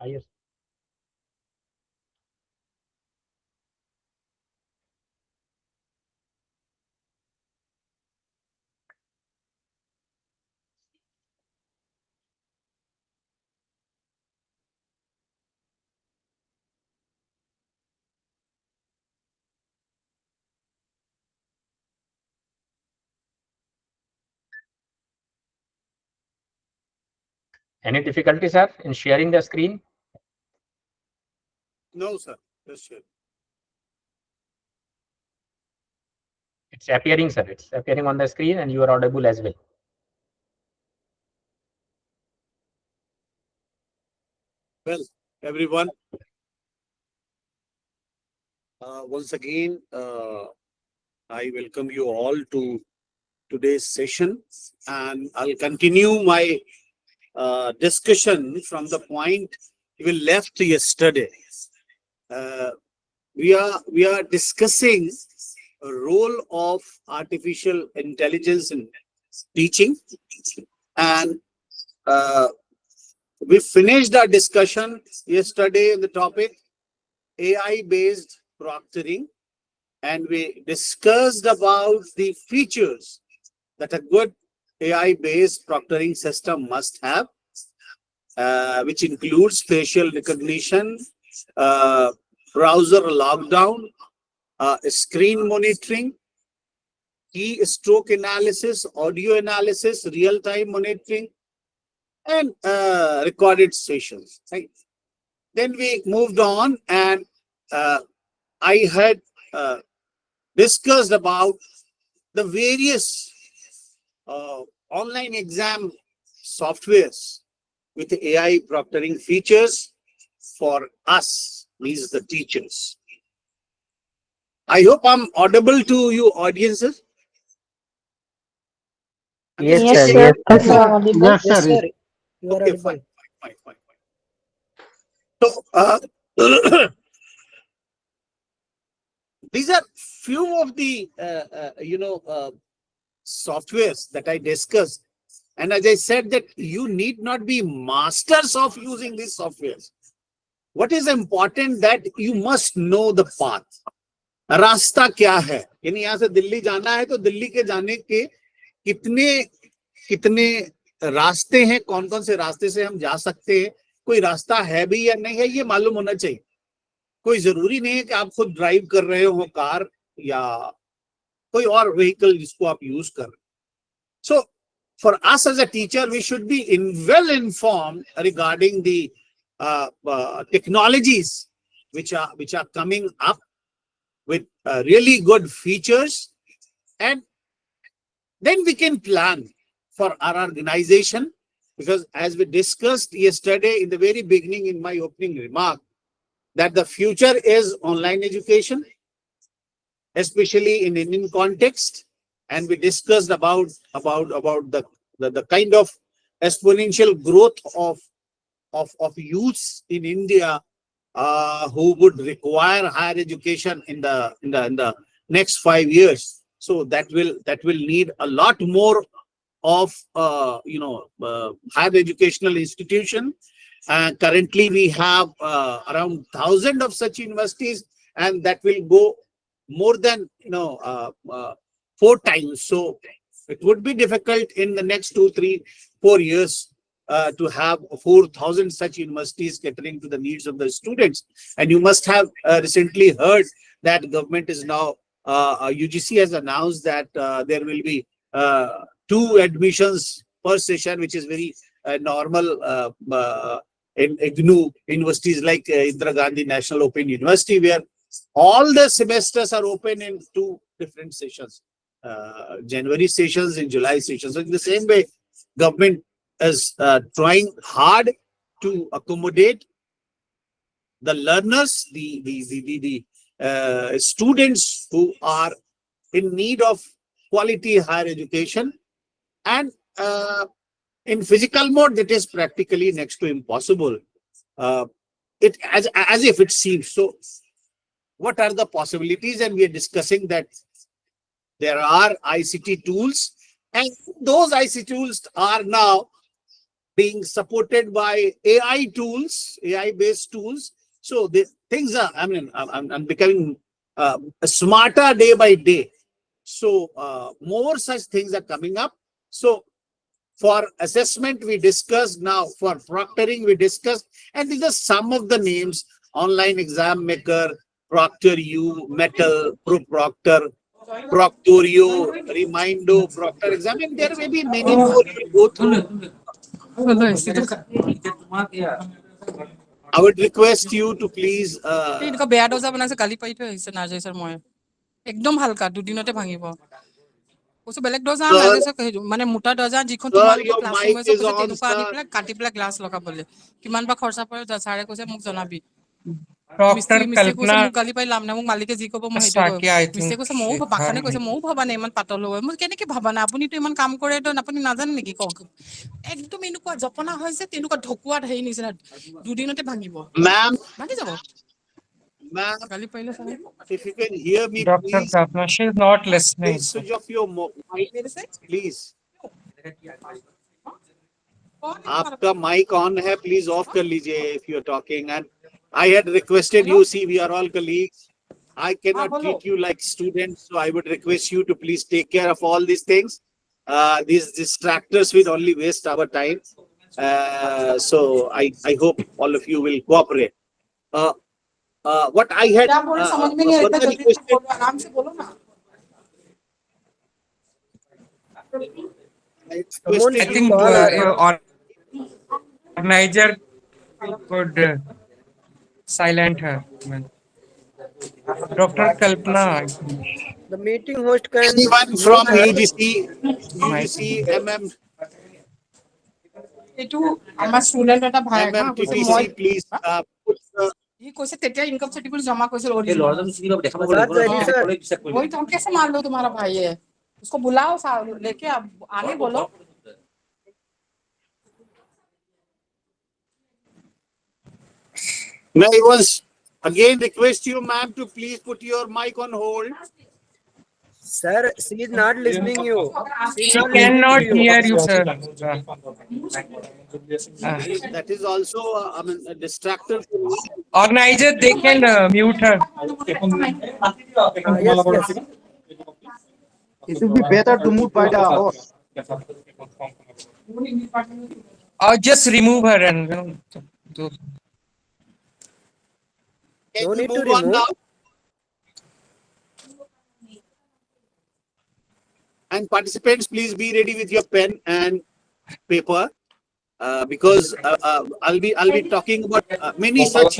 Yes. Any difficulty, sir, in sharing the screen? No, sir. Just share. It's appearing, sir. It's appearing on the screen, and you are audible as well. Well, everyone, once again, I welcome you all to today's session, and I'll continue my discussion from the point we left yesterday. We are discussing a role of artificial intelligence in teaching, and we finished our discussion yesterday on the topic AI-based proctoring, and we discussed about the features that a good AI-based proctoring system must have, which includes facial recognition, browser lockdown, screen monitoring, keystroke analysis, audio analysis, real-time monitoring, and recorded sessions. Right? Then we moved on, and I had discussed about the various online exam softwares with AI proctoring features for us, means the teachers. I hope I'm audible to you audiences. Yes, Yes, sir. sir. Yes, You sir. are audible. Yes, sir. You are Okay, audible. fine. So, these are few of the softwares that I discussed, and as I said that you need not be masters of using these softwares. What is important that you must know the path. रास्ता क्या है, यानी यहाँ से दिल्ली जाना है तो दिल्ली के जाने के कितने कितने रास्ते हैं, कौन कौन से रास्ते से हम जा सकते हैं, कोई रास्ता है भी या नहीं है, ये मालूम होना चाहिए. कोई जरूरी नहीं है कि आप खुद ड्राइव कर रहे हो कार या कोई और व्हीकल जिसको आप यूज कर रहे. So for us as a teacher, we should be well informed regarding the technologies which are coming up with really good features, and then we can plan for our organization, because as we discussed yesterday in the very beginning in my opening remark, that the future is online education, especially in Indian context, and we discussed about the kind of exponential growth of youths in India who would require higher education in the next 5 years. So that will need a lot more of higher educational institution. Currently we have around 1,000 of such universities, and that will go more than 4 times. So it would be difficult in the next 2, 3, 4 years to have 4,000 such universities catering to the needs of the students. And you must have recently heard that government is now UGC has announced that there will be 2 admissions per session, which is very normal in AMU universities like Indira Gandhi National Open University, where all the semesters are open in 2 different sessions, January sessions and July sessions. So in the same way, government is trying hard to accommodate the learners, the students who are in need of quality higher education, and in physical mode that is practically next to impossible. It as if it seems. So what are the possibilities? And we are discussing that there are ICT tools, and those ICT tools are now being supported by AI tools, AI-based tools. So the things are, I mean, I'm becoming smarter day by day. So more such things are coming up. So for assessment, we discussed now. For proctoring, we discussed. And these are some of the names: online exam maker, Proctor U, Metal, ProProctor, Proctorio, Remindo, Proctor exam. And there may be many more you will go through. I would request you to please. একদম হালকা দুদিনতে ভাঙিব কৈছো বেলেগ দৰ্জা Sir, নালাগে মানে মোটা দৰ্জা যিখন sir, তোমালোকৰ your mic ক্লাছৰুমে যে is কৈছে on, তেনেকুৱা আনি sir. পেলাই কাটি পেলাই গ্লাছ লগাবলৈ কিমান বা খৰচা পৰে ছাৰে কৈছে মোক জনাবি Dr. মিস্ত্ৰী কৈছে Kalpana মোক গালি পাই লাভ নাই মোক মালিকে যি ক'ব মই সেইটো কৰিম Sakia, I মিস্ত্ৰী think. কৈছে ময়ো বাখানে কৈছে ময়ো ভবা নাই ইমান পাতল হ'ব মই কেনেকে ভবা নাই আপুনিতো ইমান কাম কৰে তো আপুনি নাজানে নেকি কওক একদম এনেকুৱা জপনা হয় যে তেনেকুৱা ঢকুৱাত হেৰি নিচিনা দুদিনতে ভাঙিব Ma'am, ভাঙি যাব ma'am, গালি পাৰিলে ছাৰে if you can hear me, Dr. please, Kalpana, she is not listening. please switch off your mic, please. आपका mic on है, please off कर लीजिए if you are talking. And I had requested you, see, we are all colleagues. I cannot treat you like students, so I would request you to please take care of all these things. These distractors will only waste our time. So I hope all of you will cooperate. What I had further requested. I requested I think organizer could silent her. Dr. Kalpana, I think. The meeting host can anyone from UGC, MM, এইটো আমাৰ student এটা ভাই হা কৈছে MMTTC, মই please put the ই কৈছে তেতিয়া income certificate জমা কৰিছিল वही तो हम कैसे मान लो तुम्हारा भाई है उसको बुलाओ लेके आने बोलो May I once again request you, ma'am, to please put your mic on hold. sir, she is not listening you. She cannot hear you, sir. That is also a distractor. Organizer, they can mute her. Yes, yes. It would be better to move by the host. Or just remove her and Can No you need to move on remove. now? And participants, please be ready with your pen and paper, because I'll be talking about many such,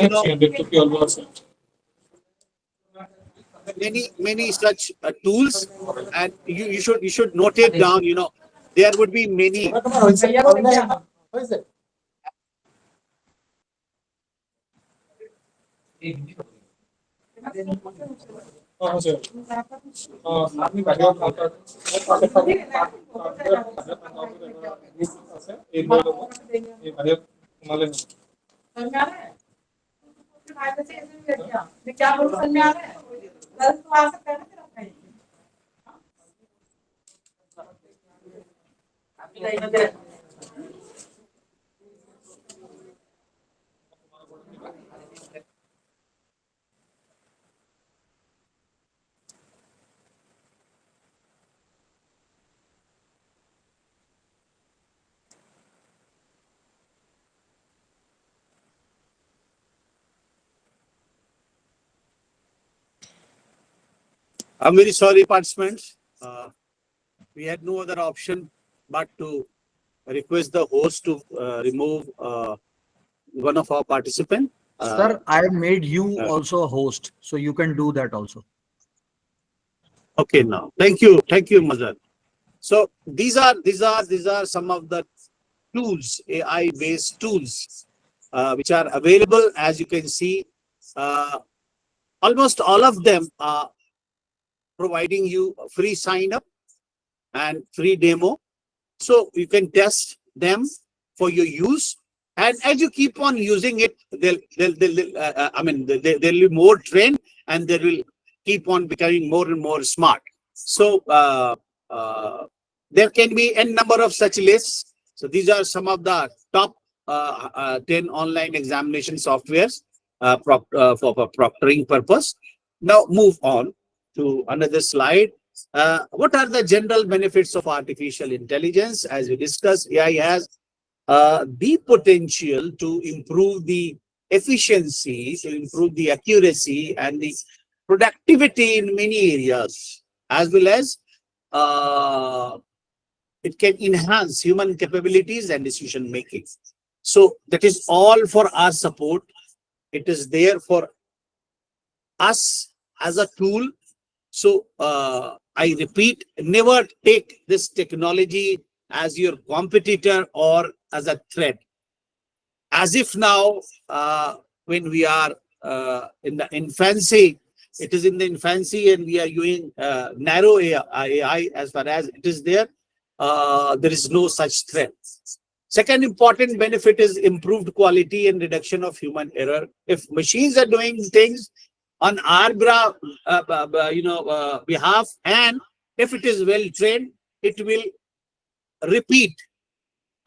many such tools, and you should note it down. There would be many. I'm very sorry, participants. We had no other option but to request the host to remove one of our participants. Sir, I made you also a host, so you can do that also. Okay, now thank you, Mazhar. So these are some of the tools, AI-based tools, which are available. As you can see, almost all of them are providing you a free sign up and free demo, so you can test them for your use. And as you keep on using it, they'll be more trained, and they will keep on becoming more and more smart. So there can be n number of such lists. So these are some of the top 10 online examination softwares for proctoring purpose. Now move on to another slide. What are the general benefits of artificial intelligence? As we discussed, AI has the potential to improve the efficiency, to improve the accuracy and the productivity in many areas, as well as it can enhance human capabilities and decision making. So that is all for our support. It is there for us as a tool. So I repeat, never take this technology as your competitor or as a threat. As if now, when we are in the infancy, it is in the infancy and we are using narrow AI as far as it is there. There is no such threat. Second important benefit is improved quality and reduction of human error. If machines are doing things on our behalf, and if it is well trained, it will repeat.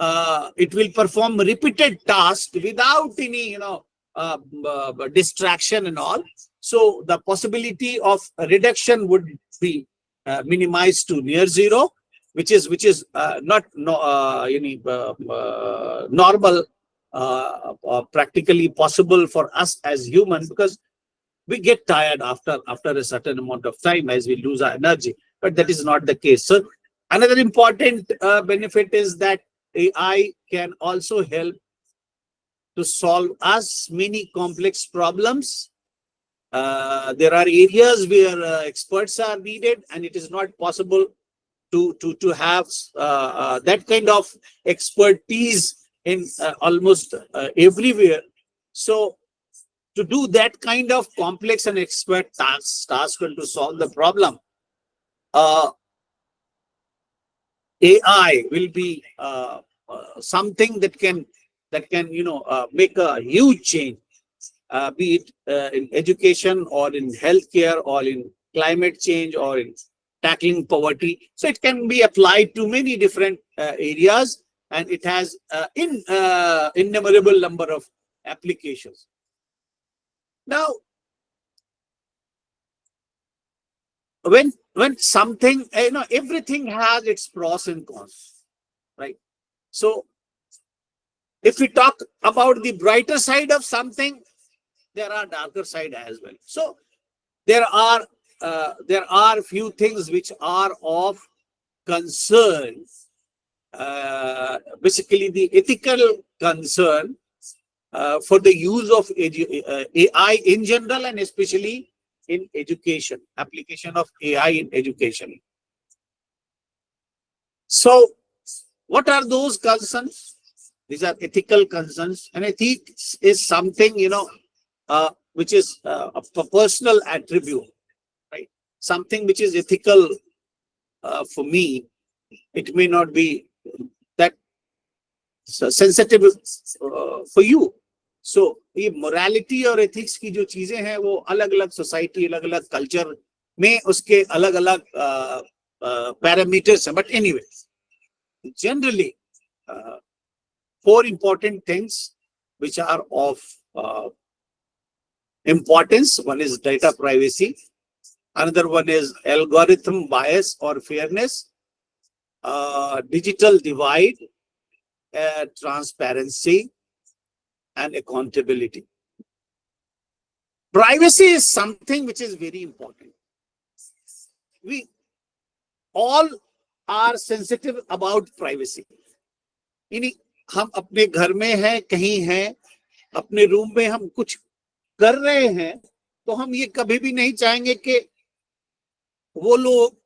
It will perform repeated tasks without any distraction and all. So the possibility of reduction would be minimized to near zero, which is not normal, practically possible for us as humans, because we get tired after a certain amount of time as we lose our energy. But that is not the case. So another important benefit is that AI can also help to solve us many complex problems. There are areas where experts are needed, and it is not possible to have that kind of expertise in almost everywhere. So to do that kind of complex and expert task and to solve the problem, AI will be something that can make a huge change, be it in education or in healthcare or in climate change or in tackling poverty. So it can be applied to many different areas, and it has innumerable number of applications. Now, when something, everything has its pros and cons, right? So if we talk about the brighter side of something, there are darker side as well. So there are few things which are of concern, basically the ethical concern for the use of AI in general, and especially in education, application of AI in education. So what are those concerns? These are ethical concerns, and ethics is something, which is a personal attribute, right? Something which is ethical for me, it may not be that sensitive for you. So ये morality और ethics की जो चीजें हैं वो अलग अलग society, अलग अलग culture में उसके अलग अलग parameters हैं. But anyway, generally, 4 important things which are of importance. One is data privacy. Another one is algorithm bias or fairness, digital divide, transparency, and accountability. Privacy is something which is very important. We all are sensitive about privacy. यानी हम अपने घर में हैं, कहीं हैं, अपने room में हम कुछ कर रहे हैं, तो हम ये कभी भी नहीं चाहेंगे कि वो लोग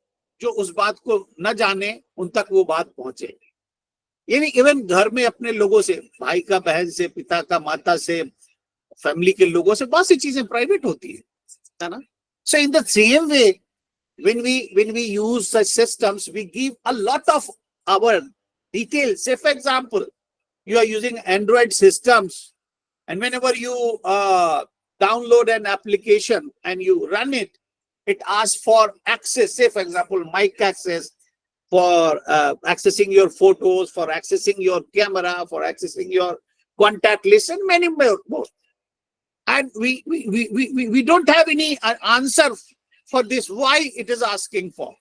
जो उस बात को न जाने उन तक वो बात पहुंचे. यानी इवन घर में अपने लोगों से, भाई का बहन से, पिता का माता से, फैमिली के लोगों से बहुत सी चीजें प्राइवेट होती है ना. So in the same way, when we use such systems, we give a lot of our details. Say for example, you are using Android systems, and whenever you download an application and you run it, it asks for access. Say for example, mic access, for accessing your photos, for accessing your camera, for accessing your contact list, and many more. And we don't have any answer for this, why it is asking for.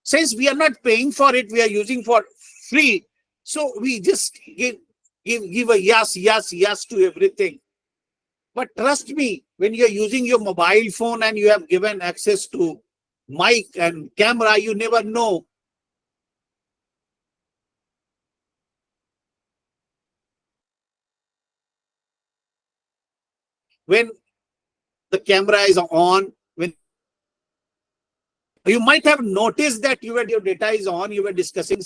Since we are not paying for it, we are using for free. So we just give a yes to everything. But trust me, when you're using your mobile phone and you have given access to mic and camera, you never know. When the camera is on, when you might have noticed that your data is on, you were discussing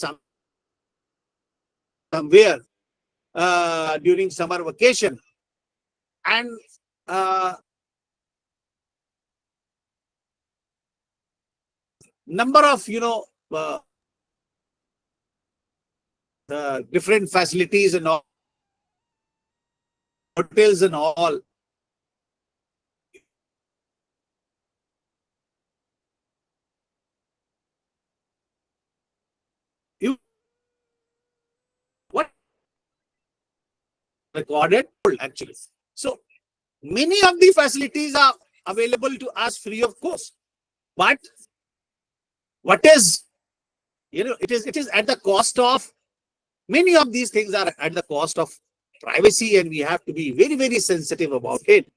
somewhere during summer vacation, and number of the different facilities and all, hotels and all. You what recorded actually. So many of the facilities are available to us free of cost, but what is it is at the cost of, many of these things are at the cost of privacy, and we have to be very, very sensitive about it.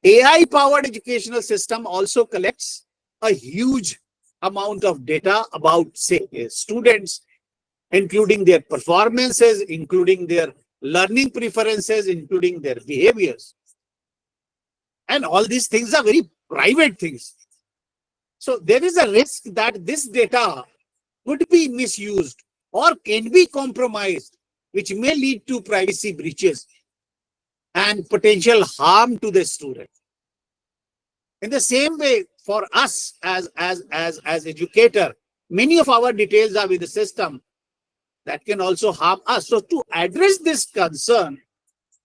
AI powered educational system also collects a huge amount of data about, say, students, including their performances, including their learning preferences, including their behaviors. And all these things are very private things. So there is a risk that this data could be misused or can be compromised, which may lead to privacy breaches and potential harm to the student. In the same way, for us as educator, many of our details are with the system that can also harm us. So to address this concern,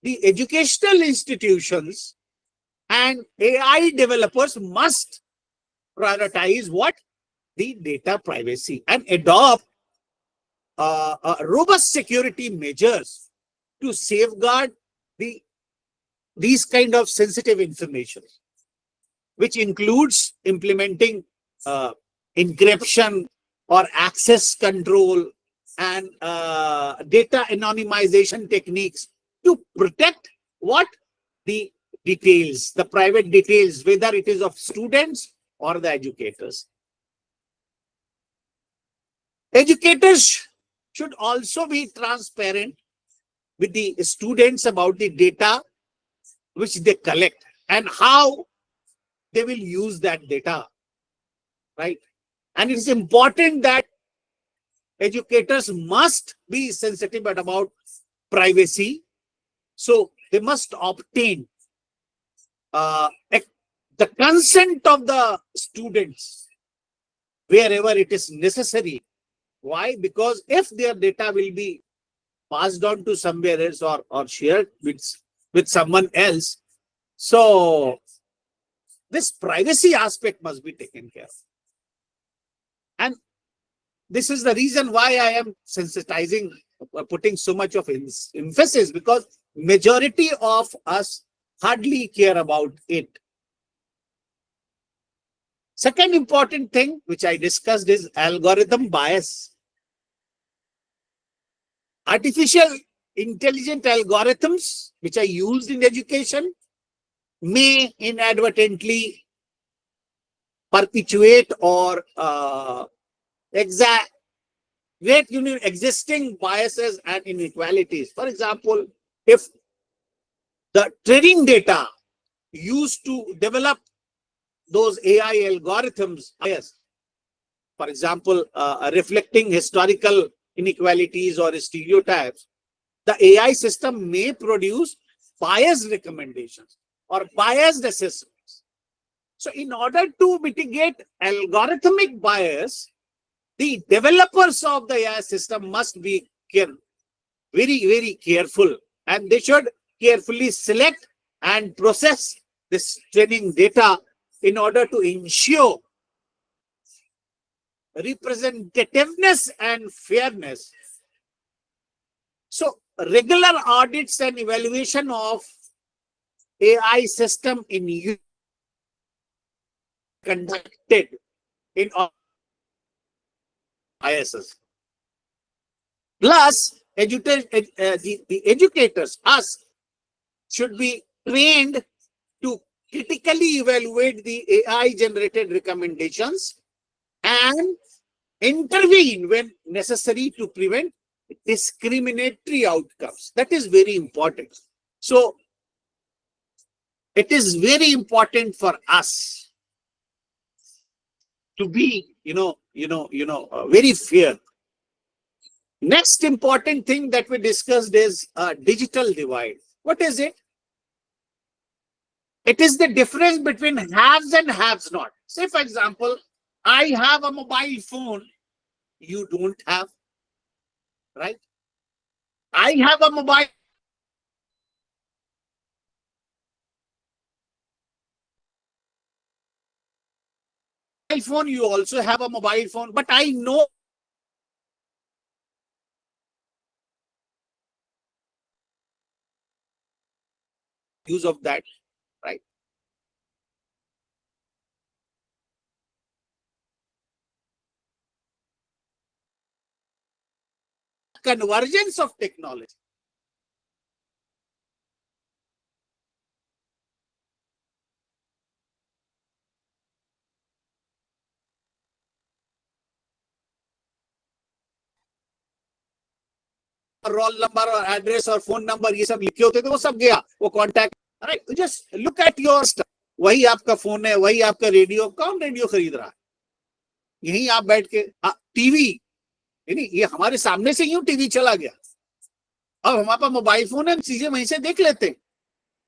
the educational institutions and AI developers must prioritize what? The data privacy, and adopt robust security measures to safeguard these kind of sensitive information, which includes implementing encryption or access control and data anonymization techniques to protect what? The details, the private details, whether it is of students or the educators. Educators should also be transparent with the students about the data which they collect and how they will use that data, right? And it is important that educators must be sensitive about privacy. So they must obtain the consent of the students wherever it is necessary. Why? Because if their data will be passed on to somewhere else or shared with someone else, so this privacy aspect must be taken care of. And this is the reason why I am sensitizing, putting so much of emphasis, because majority of us hardly care about it. Second important thing which I discussed is algorithm bias. Artificial intelligent algorithms which are used in education may inadvertently perpetuate or exaggerate existing biases and inequalities. For example, if the training data used to develop those AI algorithms bias, for example, reflecting historical inequalities or stereotypes, the AI system may produce biased recommendations or biased assessments. So in order to mitigate algorithmic bias, the developers of the AI system must be very, very careful, and they should carefully select and process this training data in order to ensure representativeness and fairness. So regular audits and evaluation of AI system in use conducted in ISS. Plus, the educators, us, should be trained to critically evaluate the AI-generated recommendations and intervene when necessary to prevent discriminatory outcomes. That is very important. So, it is very important for us to be, very fair. Next important thing that we discussed is digital divide. What is it? It is the difference between haves and haves not. Say, for example, I have a mobile phone, you don't have, right? I have a mobile phone, you also have a mobile phone, but I know use of that, right? Convergence of technology. Roll number और address और phone number ये सब लिखे होते थे, वो सब गया, वो contact, right? Just look at your stuff. वही आपका फोन है, वही आपका रेडियो. कौन रेडियो खरीद रहा है? यही आप बैठ के टीवी, ये हमारे सामने से यूं टीवी चला गया. अब हमारे पास मोबाइल फोन है, चीजें वहीं से देख लेते.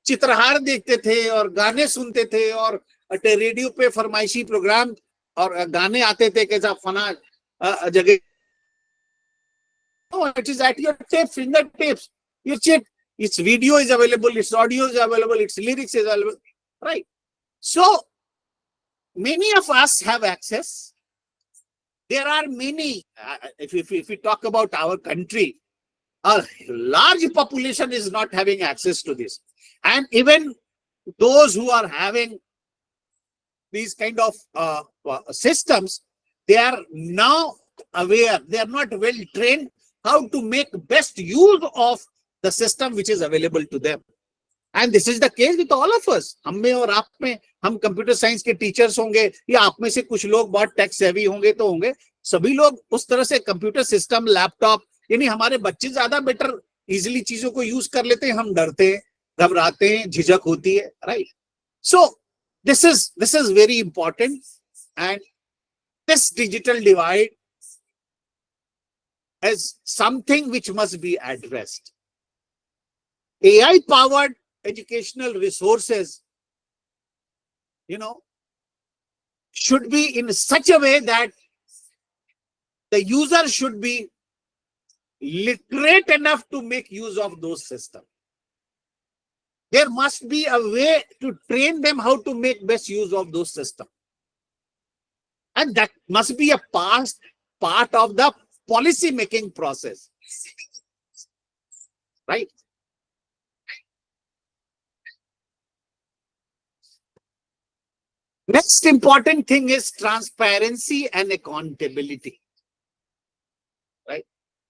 चित्रहार देखते थे और गाने सुनते थे और रेडियो पे फरमाइशी प्रोग्राम और गाने आते थे कैसा फना जगह. Oh, it is at your fingertips. Your chip, its video is available, its audio is available, its lyrics is available, right? So many of us have access. There are many. If we talk about our country, a large population is not having access to this, and even those who are having these kind of systems, they are now aware. They are not well trained how to make best use of the system which is available to them. And this is the case with all of us. हम में और आप में, हम computer science के teachers होंगे या आप में से कुछ लोग बहुत टेक सेवी होंगे तो होंगे, सभी लोग उस तरह से कंप्यूटर सिस्टम, लैपटॉप, यानी हमारे बच्चे ज्यादा बेटर इजीली चीजों को यूज कर लेते हैं, हम डरते हैं, घबराते हैं, झिझक होती है, right? So this is very important, and this digital divide is something which must be addressed. AI powered educational resources, should be in such a way that the user should be literate enough to make use of those systems. There must be a way to train them how to make best use of those systems. And that must be a part of the policy making process, right? Next important thing is transparency and accountability, right?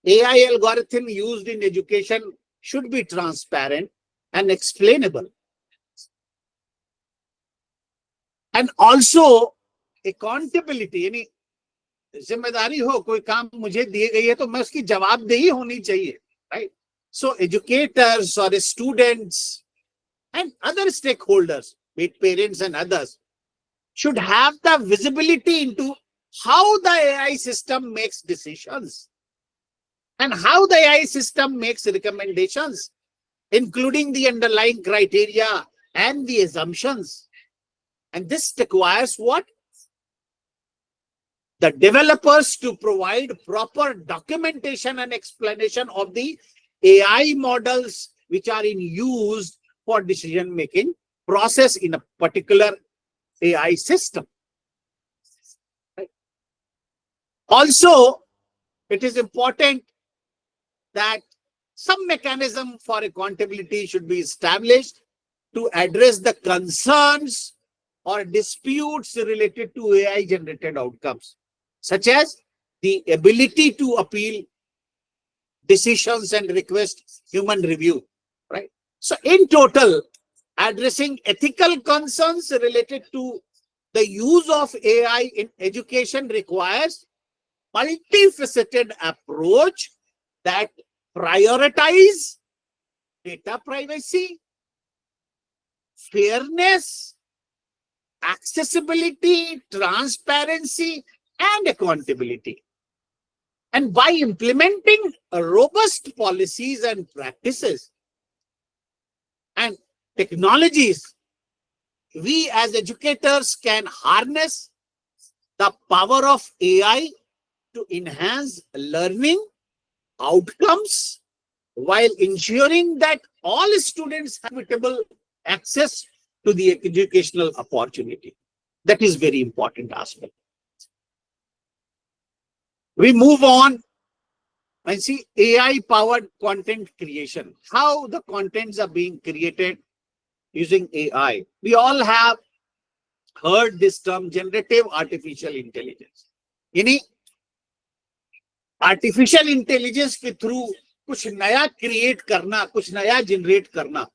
AI algorithm used in education should be transparent and explainable. And also accountability, यानी जिम्मेदारी हो, कोई काम मुझे दिए गई है तो मैं उसकी जवाबदेही होनी चाहिए, right? So educators or students and other stakeholders, be it parents and others, should have the visibility into how the AI system makes decisions and how the AI system makes recommendations, including the underlying criteria and the assumptions. And this requires what? The developers to provide proper documentation and explanation of the AI models which are in use for decision-making process in a particular AI system. Right? Also, it is important that some mechanism for accountability should be established to address the concerns or disputes related to AI generated outcomes, such as the ability to appeal decisions and request human review, right? So in total, addressing ethical concerns related to the use of AI in education requires multifaceted approach that prioritize data privacy, fairness, accessibility, transparency, and accountability. And by implementing robust policies and practices and technologies, we as educators can harness the power of AI to enhance learning outcomes while ensuring that all students have equitable access to the educational opportunity. That is very important aspect. We move on and see AI-powered content creation. How the contents are being created using AI. We all have heard this term, generative artificial intelligence. यानी artificial intelligence के through कुछ नया create करना, कुछ नया generate करना,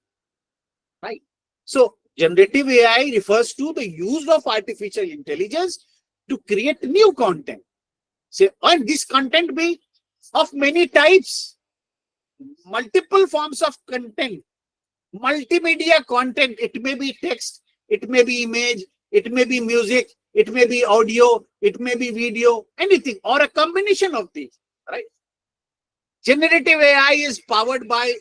right? So generative AI refers to the use of artificial intelligence to create new content. So, and this content be of many types, multiple forms of content, multimedia content. It may be text, it may be image, it may be music, it may be audio, it may be video, anything, or a combination of these, right? Generative AI is powered by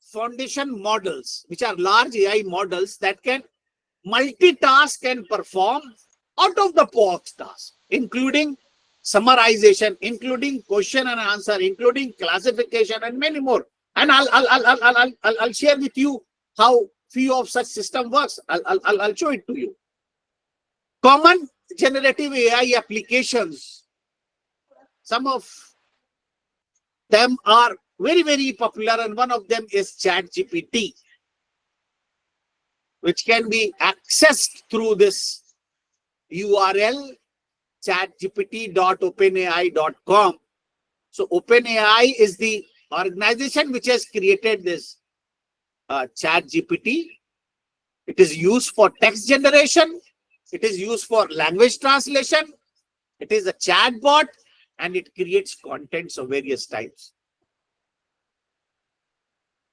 foundation models, which are large AI models that can multitask and perform out of the box tasks, including summarization, including question and answer, including classification, and many more. And I'll share with you how few of such system works. I'll show it to you. Common generative AI applications. Some of them are very, very popular, and one of them is ChatGPT, which can be accessed through this URL, chatgpt.openai.com. So OpenAI is the organization which has created this ChatGPT. It is used for text generation. It is used for language translation. It is a chatbot, and it creates contents of various types.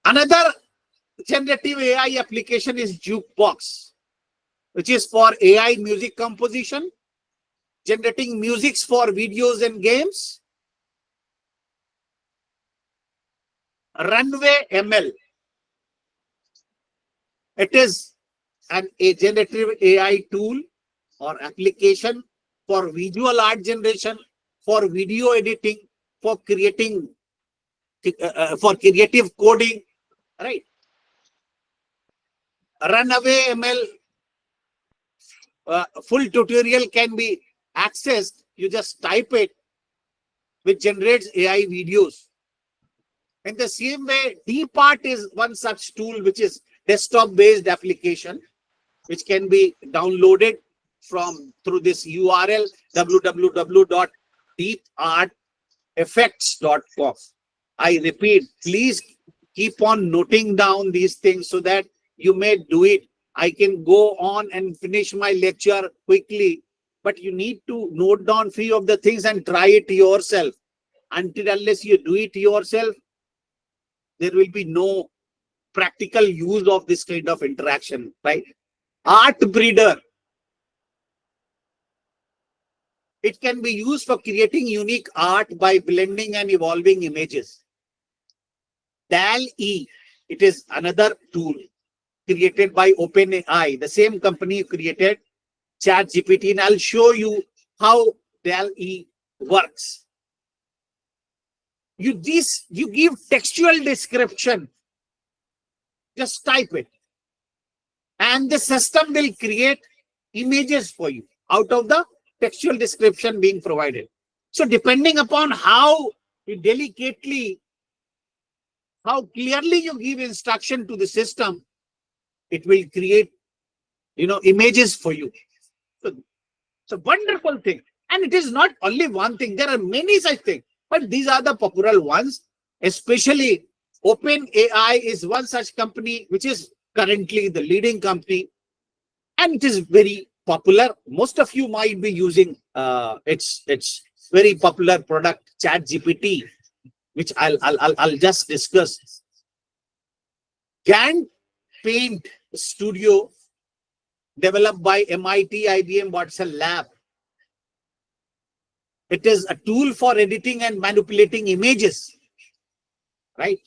Another generative AI application is Jukebox, which is for AI music composition, generating musics for videos and games. Runway ML. It is a generative AI tool or application for visual art generation, for video editing, for creating, for creative coding, right? Runway ML full tutorial can be accessed. You just type it, which generates AI videos. In the same way, Dpart is one such tool, which is desktop-based application, which can be downloaded from through this URL www.deeparteffects.com. I repeat, please keep on noting down these things so that you may do it. I can go on and finish my lecture quickly, but you need to note down few of the things and try it yourself. Unless you do it yourself, there will be no practical use of this kind of interaction, right? Art breeder. It can be used for creating unique art by blending and evolving images. DAL-E, it is another tool created by OpenAI, the same company created ChatGPT, and I'll show you how DAL-E works. You give textual description, just type it, and the system will create images for you out of the textual description being provided. So depending upon how delicately, how clearly you give instruction to the system, it will create, images for you. So it's a wonderful thing. And it is not only one thing. There are many such things, but these are the popular ones. Especially OpenAI is one such company, which is currently the leading company. And it is very popular. Most of you might be using its very popular product, ChatGPT, which I'll just discuss. Gantt Paint Studio, developed by MIT, IBM, Watson Lab. It is a tool for editing and manipulating images, right?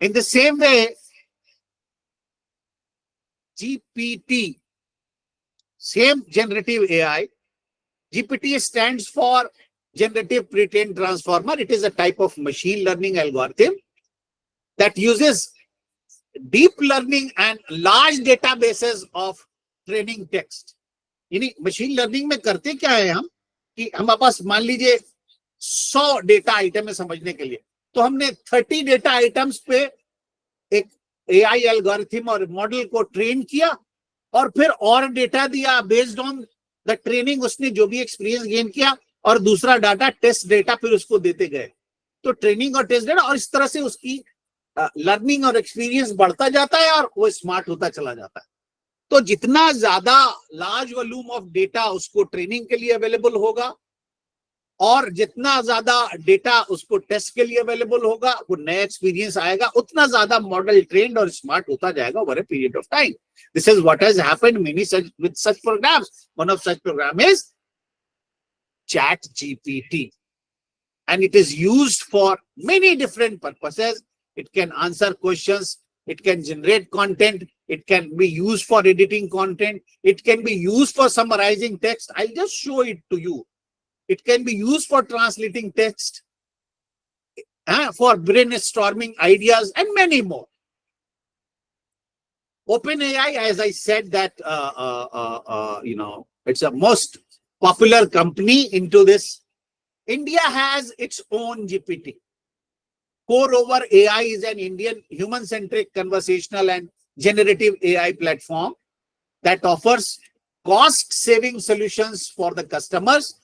In the same way, GPT, same generative AI. GPT stands for Generative Pre-trained Transformer. It is a type of machine learning algorithm that uses deep learning and large databases of training text. यानी machine learning में करते क्या है हम कि हमारे पास मान लीजिए 100 डेटा आइटम है समझने के लिए, तो हमने 30 डेटा आइटम्स पे एक AI एल्गोरिथम और मॉडल को ट्रेन किया और फिर और डेटा दिया बेस्ड ऑन द ट्रेनिंग, उसने जो भी एक्सपीरियंस गेन किया और दूसरा डाटा टेस्ट डेटा फिर उसको देते गए. तो ट्रेनिंग और टेस्ट डेटा, और इस तरह से उसकी लर्निंग और एक्सपीरियंस बढ़ता जाता है और वो स्मार्ट होता चला जाता है. तो जितना ज्यादा लार्ज वॉल्यूम ऑफ डेटा उसको ट्रेनिंग के लिए अवेलेबल होगा और जितना ज्यादा डेटा उसको टेस्ट के लिए अवेलेबल होगा, वो नया एक्सपीरियंस आएगा, उतना ज्यादा मॉडल ट्रेंड और स्मार्ट होता जाएगा over a period of time. This is what has happened many such with such programmes. One of such programme is ChatGPT, and it is used for many different purposes. It can answer questions, it can generate content, it can be used for editing content, it can be used for summarizing text. I'll just show it to you. It can be used for translating text, for brainstorming ideas, and many more. OpenAI, as I said, that it's a most popular company into this. India has its own GPT. Core Over AI is an Indian human-centric conversational and generative AI platform that offers cost-saving solutions for the customers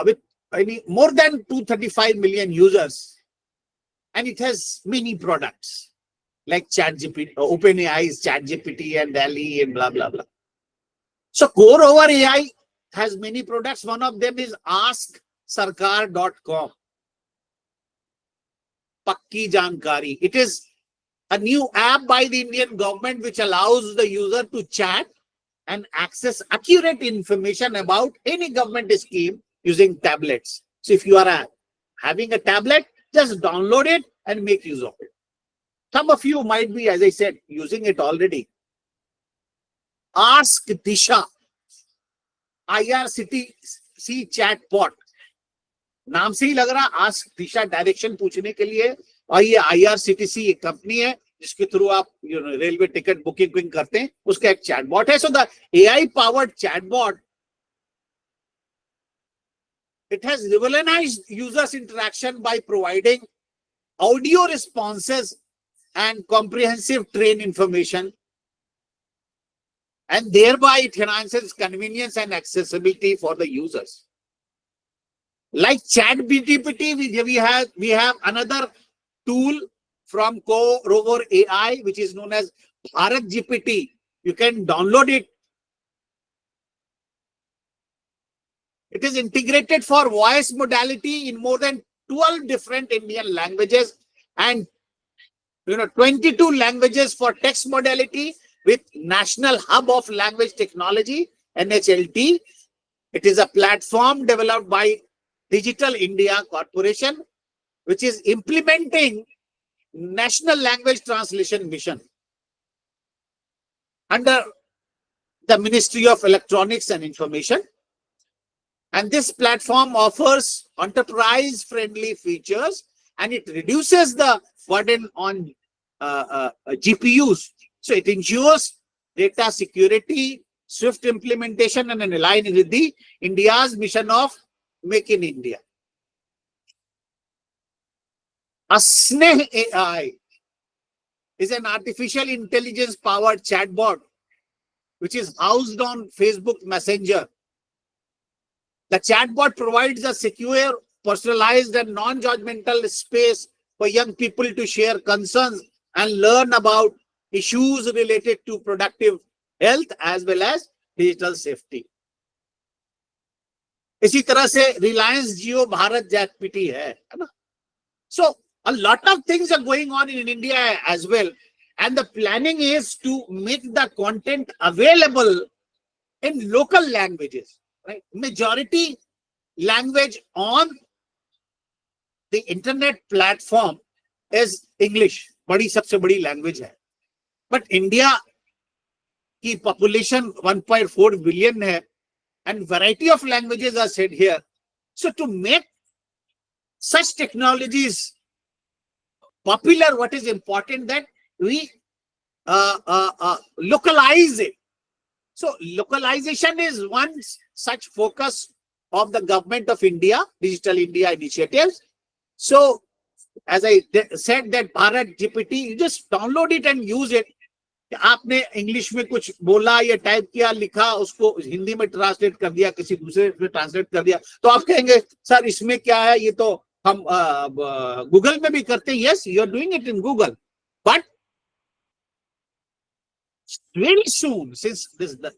with more than 235 million users. And it has many products like ChatGPT, OpenAI's ChatGPT and DALL-E and blah, blah, blah. So Core Over AI has many products. One of them is AskSarkar.com. Pakki Jankari. It is a new app by the Indian government which allows the user to chat and access accurate information about any government scheme using tablets. So if you are having a tablet, just download it and make use of it. Some of you might be, as I said, using it already. Ask Disha, IRCTC chatbot. नाम से ही लग रहा ask दिशा direction पूछने के लिए, और ये IRCTC company है जिसके थ्रू आप रेलवे टिकट बुकिंग करते हैं, उसका एक चैटबॉट है. So the AI powered chatbot, it has revolutionized users interaction by providing audio responses and comprehensive train information, and thereby it enhances convenience and accessibility for the users. Like ChatGPT, we have another tool from Core Over AI, which is known as Bharat GPT. You can download it. It is integrated for voice modality in more than 12 different Indian languages and 22 languages for text modality with National Hub of Language Technology, NHLT. It is a platform developed by Digital India Corporation, which is implementing National Language Translation Mission under the Ministry of Electronics and Information. And this platform offers enterprise-friendly features, and it reduces the burden on GPUs. So it ensures data security, swift implementation, and align with the India's mission of Make in India. A Sneh AI is an artificial intelligence powered chatbot which is housed on Facebook Messenger. The chatbot provides a secure, personalized and non-judgmental space for young people to share concerns and learn about issues related to productive health as well as digital safety. इसी तरह से Reliance Jio Bharat JATPT है ना? So a lot of things are going on in India as well, and the planning is to make the content available in local languages, right? Majority language on the internet platform is English. बड़ी सबसे बड़ी language है. But India की population 1.4 billion है, and variety of languages are said here. So to make such technologies popular, what is important that we localize it. So localization is one such focus of the government of India, Digital India initiatives. So as I said that Bharat GPT, you just download it and use it. आपने English में कुछ बोला या type किया, लिखा, उसको हिंदी में translate कर दिया, किसी दूसरे में ट्रांसलेट कर दिया, तो आप कहेंगे सर इसमें क्या है, ये तो हम गूगल में भी करते हैं. Yes, you are doing it in Google, but very soon, since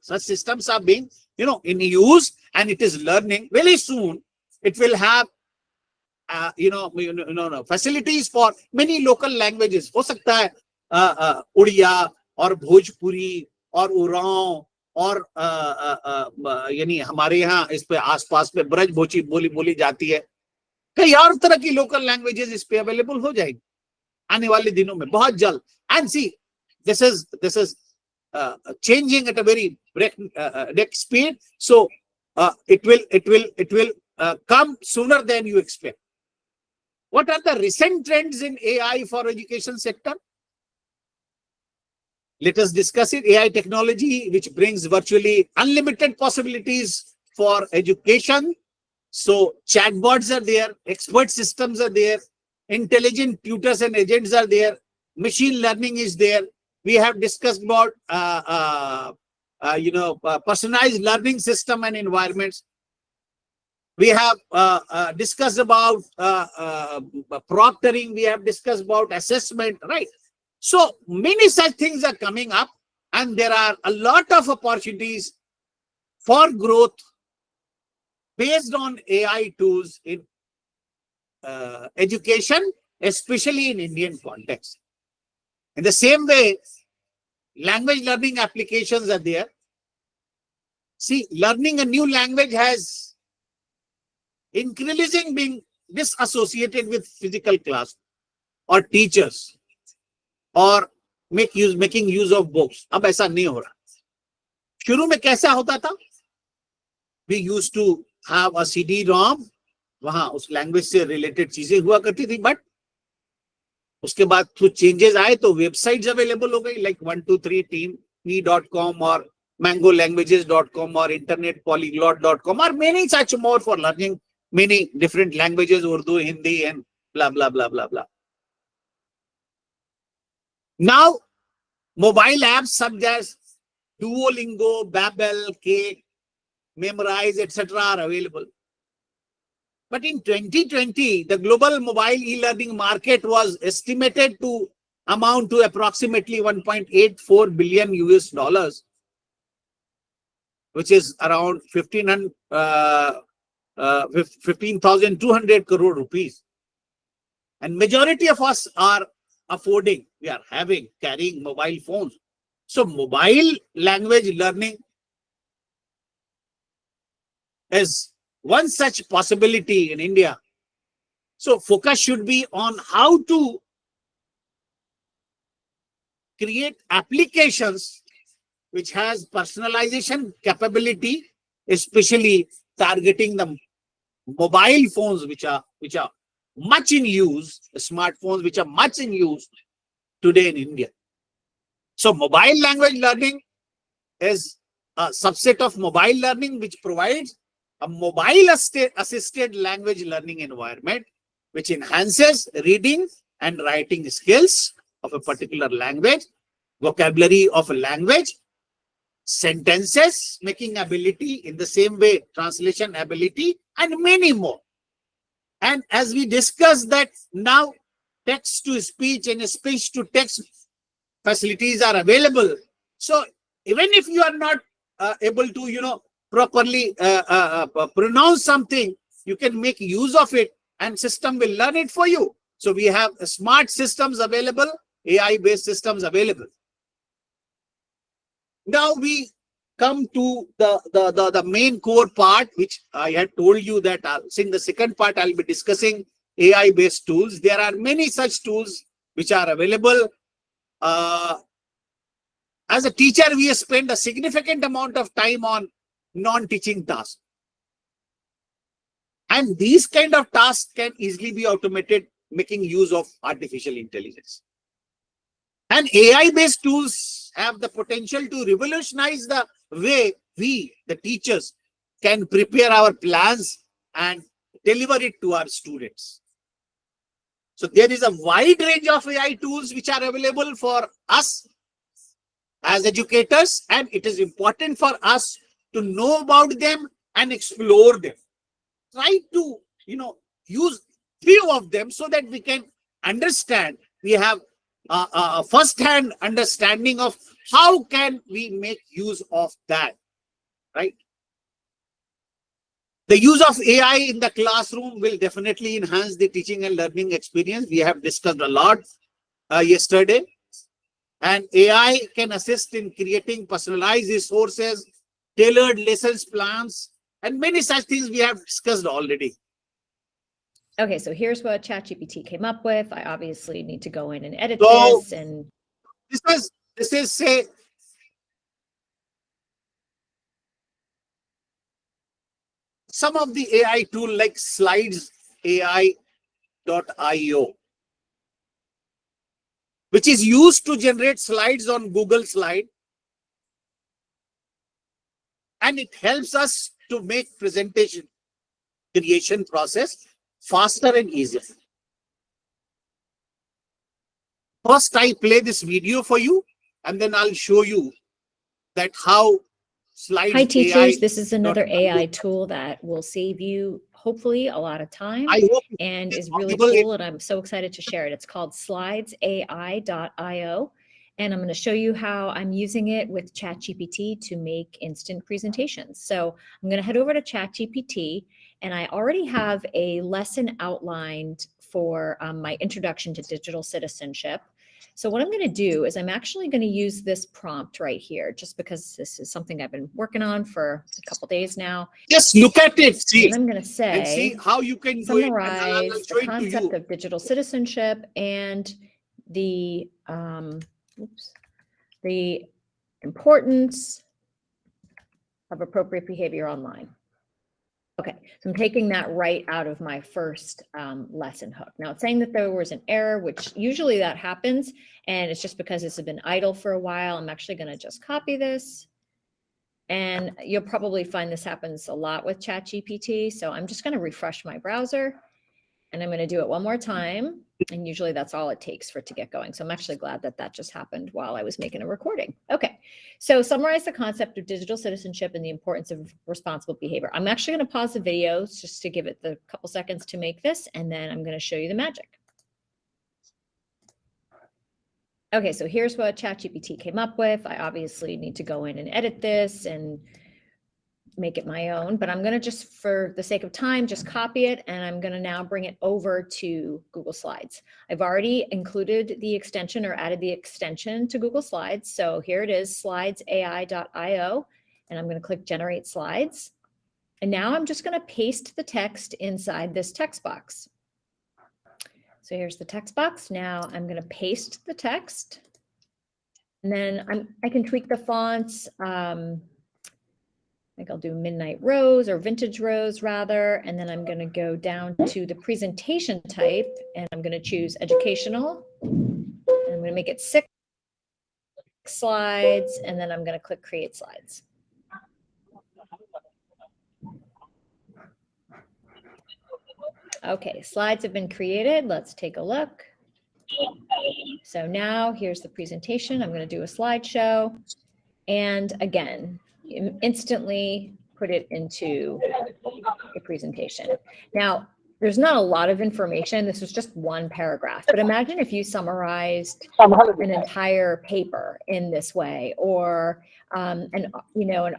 such systems are being in use and it is learning, very soon it will have facilities for many local languages. हो सकता है उड़िया और भोजपुरी और उरांव और यानी हमारे यहाँ इस पे आसपास में ब्रज भोजी बोली जाती है, कई और तरह की लोकल लैंग्वेजेस इस पे अवेलेबल हो जाएगी आने वाले दिनों में बहुत जल्द. And see this is changing at a very breakneck speed, so it will come sooner than you expect. What are the recent trends in AI for education sector? Let us discuss it. AI technology which brings virtually unlimited possibilities for education. So chatbots are there, expert systems are there, intelligent tutors and agents are there, machine learning is there. We have discussed about personalized learning system and environments. We have discussed about proctoring. We have discussed about assessment, right? So many such things are coming up, and there are a lot of opportunities for growth based on AI tools in education, especially in Indian context. In the same way, language learning applications are there. See, learning a new language has increasingly been disassociated with physical class or teachers or making use of books. अब ऐसा नहीं हो रहा. शुरू में कैसा होता था? We used to have a CD-ROM, वहां उस लैंग्वेज से रिलेटेड चीजें हुआ करती थी, बट उसके बाद कुछ चेंजेस आए तो वेबसाइट्स अवेलेबल हो गई, लाइक 123team.com और mangolanguages.com और internetpolyglot.com और many such more for learning many different languages, Urdu, Hindi and blah blah blah blah blah. Now mobile apps such as Duolingo, Babbel, Cake, Memrise, etc. are available. But in 2020, the global mobile e-learning market was estimated to amount to approximately $1.84 billion, which is around 15,200 crore rupees. And majority of us are affording, we are carrying mobile phones. So mobile language learning is one such possibility in India. So focus should be on how to create applications which has personalization capability, especially targeting the mobile phones which are much in use, the smartphones which are much in use today in India. So mobile language learning is a subset of mobile learning which provides a mobile assisted language learning environment which enhances reading and writing skills of a particular language, vocabulary of a language, sentences making ability, in the same way translation ability, and many more. And as we discussed that now text to speech and speech to text facilities are available. So even if you are not able to, properly pronounce something, you can make use of it and system will learn it for you. So we have smart systems available, AI-based systems available. Now we come to the main core part, which I had told you that in the second part, I'll be discussing AI-based tools. There are many such tools which are available. As a teacher, we spend a significant amount of time on non-teaching tasks. And these kind of tasks can easily be automated, making use of artificial intelligence. And AI-based tools have the potential to revolutionize the way we, the teachers, can prepare our plans and deliver it to our students. So there is a wide range of AI tools which are available for us as educators, and it is important for us to know about them and explore them. Try to, use few of them so that we can understand, we have a first-hand understanding of how can we make use of that, right? The use of AI in the classroom will definitely enhance the teaching and learning experience. We have discussed a lot yesterday. And AI can assist in creating personalized resources, tailored lessons plans, and many such things we have discussed already. Okay, so here's what ChatGPT came up with. I obviously need to go in and edit So, this. And this is say some of the AI tool like slides AI.io, which is used to generate slides on Google Slide. And it helps us to make presentation creation process faster and easier. First, I play this video for you, and then I'll show you that how slides. Hi, teachers. AI. This is another AI tool that will save you, hopefully, a lot of time and is really cool. And I'm so excited to share it. It's called slidesai.io. And I'm going to show you how I'm using it with ChatGPT to make instant presentations. So I'm going to head over to ChatGPT, and I already have a lesson outlined for my introduction to digital citizenship. So what I'm going to do is I'm actually going to use this prompt right here, just because this is something I've been working on for a couple days now. Just look at it, see, and I'm going to say, and see how you can summarize the concept of digital citizenship and the the importance of appropriate behavior online. Okay, so I'm taking that right out of my first lesson hook. Now it's saying that there was an error, which usually that happens, and it's just because it's been idle for a while. I'm actually going to just copy this, and you'll probably find this happens a lot with ChatGPT. So I'm just going to refresh my browser, and I'm going to do it one more time. And usually that's all it takes for it to get going. So I'm actually glad that that just happened while I was making a recording. Okay, so summarize the concept of digital citizenship and the importance of responsible behavior. I'm actually going to pause the video just to give it the couple seconds to make this, and then I'm going to show you the magic. Okay, so here's what ChatGPT came up with. I obviously need to go in and edit this and make it my own, but I'm going to just, for the sake of time, just copy it, and I'm going to now bring it over to Google Slides. I've already included the extension or added the extension to Google Slides. So here it is, slidesai.io, and I'm going to click Generate Slides. And now I'm just going to paste the text inside this text box. So here's the text box. Now I'm going to paste the text, and then I can tweak the fonts. I think I'll do Midnight Rose or Vintage Rose rather. And then I'm going to go down to the presentation type, and I'm going to choose educational. And I'm going to make it 6 slides, and then I'm going to click Create Slides. Okay, slides have been created. Let's take a look. So now here's the presentation. I'm going to do a slideshow. And again, instantly put it into a presentation. Now, there's not a lot of information. This is just one paragraph, but imagine if you summarized an entire paper in this way, or an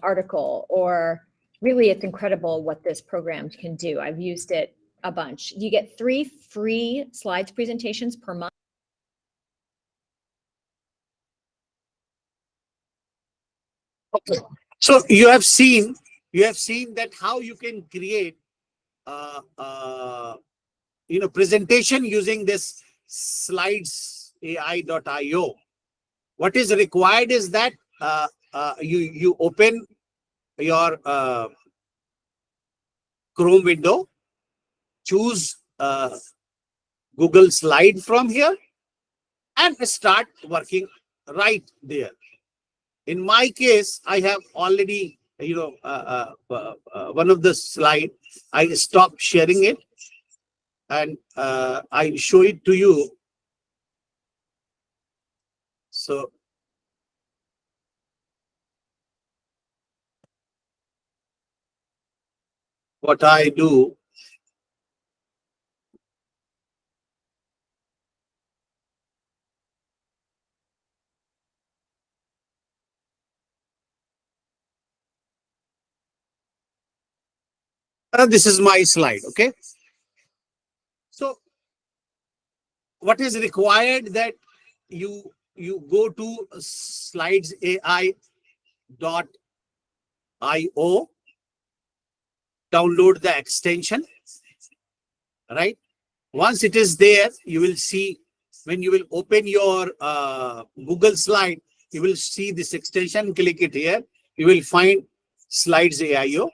article, or really it's incredible what this program can do. I've used it a bunch. You get 3 free slides presentations per month. Okay. So you have seen that how you can create presentation using this slides AI.io. What is required is that you open your Chrome window, choose Google Slide from here, and start working right there. In my case, I have already, one of the slide, I stopped sharing it, and I show it to you. So what I do, this is my slide, okay? So what is required that you go to slidesai.io, download the extension, right? Once it is there, you will see, when you will open your Google Slide, you will see this extension, click it here, you will find Slides AIO,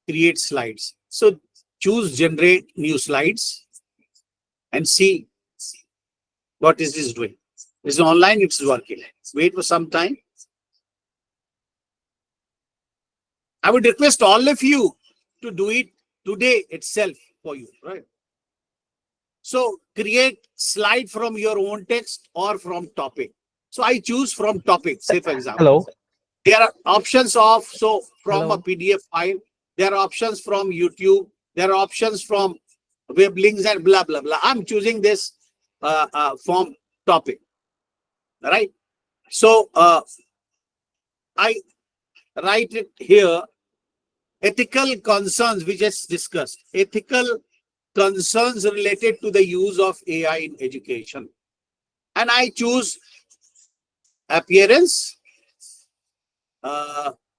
create slides. So choose generate new slides and see what is this doing. It's online, it's working. Wait for some time. I would request all of you to do it today itself for you, right? So create slide from your own text or from topic. So I choose from topic, say for example. Hello. There are options of, so from Hello. a PDF file, there are options from YouTube, there are options from web links and blah, blah, blah. I'm choosing this from topic, right? So I write it here, ethical concerns, we just discussed, ethical concerns related to the use of AI in education. And I choose appearance.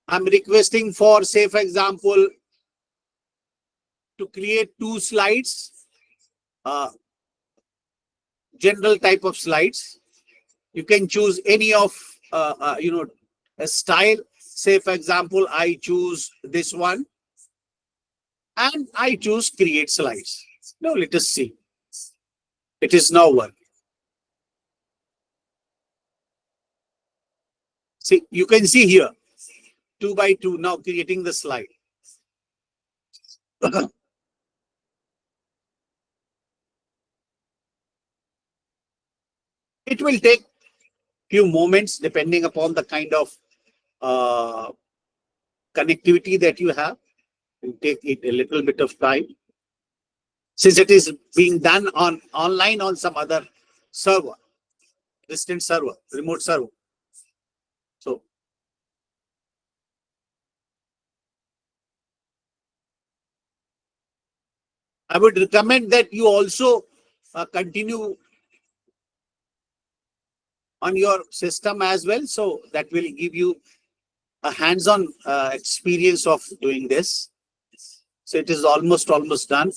I'm requesting for, say, for example, to create 2 slides, general type of slides. You can choose any of, a style. Say, for example, I choose this one and I choose create slides. Now, let us see. It is now working. See, you can see here, 2 by 2, now creating the slide. It will take few moments depending upon the kind of connectivity that you have. It will take it a little bit of time. Since it is being done on online on some other server, distant server, remote server. So I would recommend that you also continue on your system as well. So that will give you a hands-on experience of doing this. So it is almost done.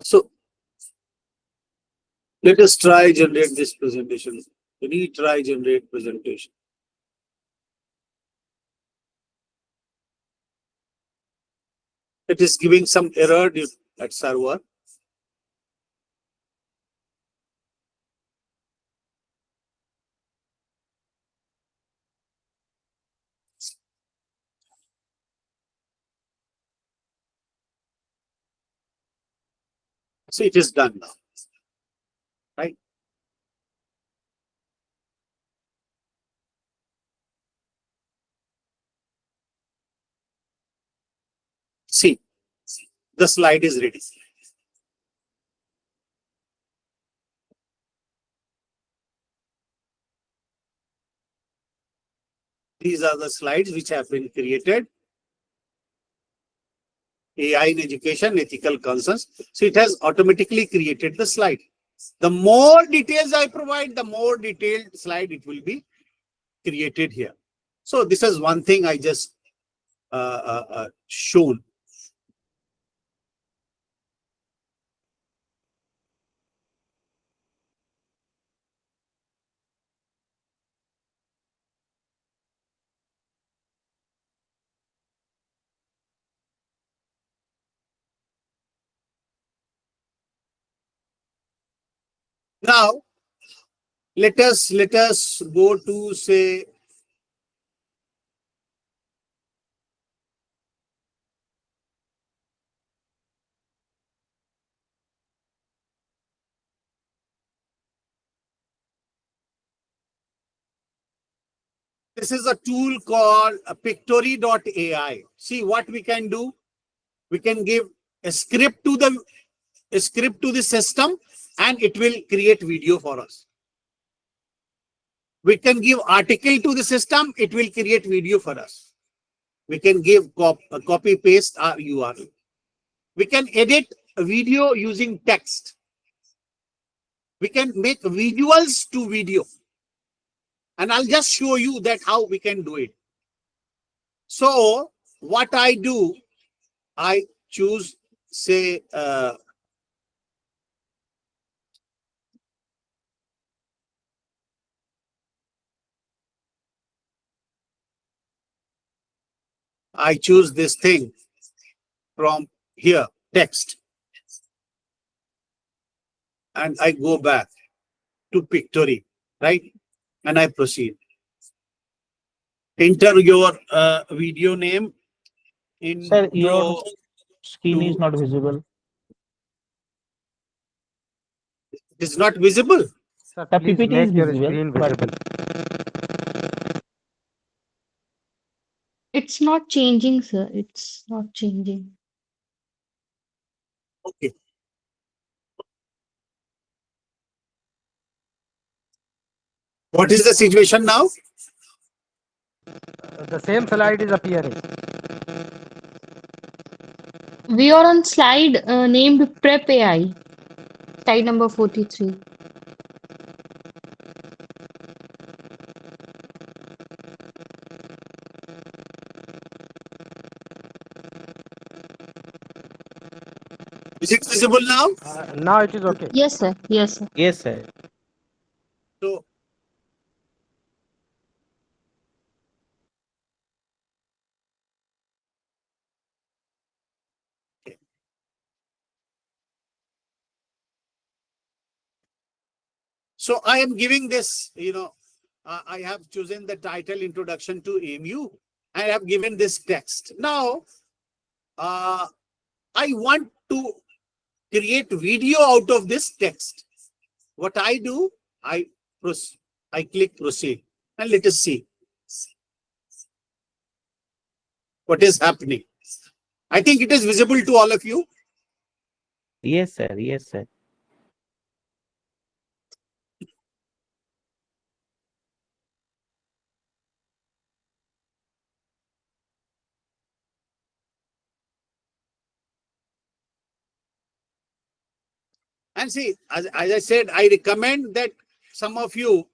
So let us try generate this presentation. Retry generate presentation. It is giving some error that server. So it is done now, right? See, the slide is ready. These are the slides which have been created. AI in education, ethical concerns. So it has automatically created the slide. The more details I provide, the more detailed slide it will be created here. So this is one thing I just shown. Now, let us go to say this is a tool called pictory.ai. See what we can do. We can give a script to the system and it will create video for us. We can give article to the system, it will create video for us. We can give copy paste our URL. We can edit a video using text. We can make visuals to video. And I'll just show you that how we can do it. So what I do, I choose say I choose this thing from here, text. And I go back to Pictory, right? And I proceed. Enter your video name. Sir, your screen is not visible. It is not visible. The PPT is visible, but It's not changing, sir. It's not changing. Okay. What is the situation now? the same slide is appearing. We are on slide named Prep AI, slide number 43. Is it visible now? Now it is okay. Yes, sir. Yes, sir. Yes, sir. So So I am giving this, I have chosen the title Introduction to AMU. I have given this text. Now, I want to create video out of this text. What I do, I click proceed and let us see what is happening. I think it is visible to all of you. Yes, sir. Yes, sir. And see, as I said, I recommend that some of you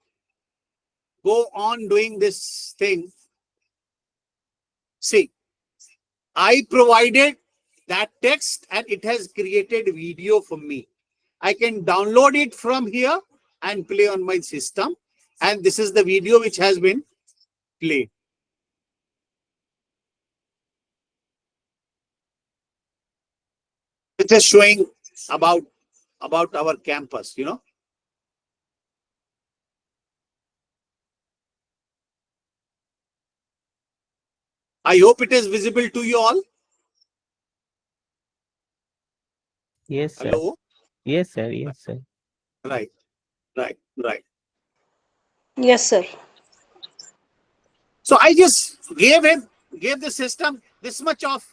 go on doing this thing. See, I provided that text and it has created video for me. I can download it from here and play on my system. And this is the video which has been played. This is showing about our campus, you know. I hope it is visible to you all. Yes, sir. Hello? Yes, sir. Yes, sir. Right. Yes, sir. So I just gave the system this much of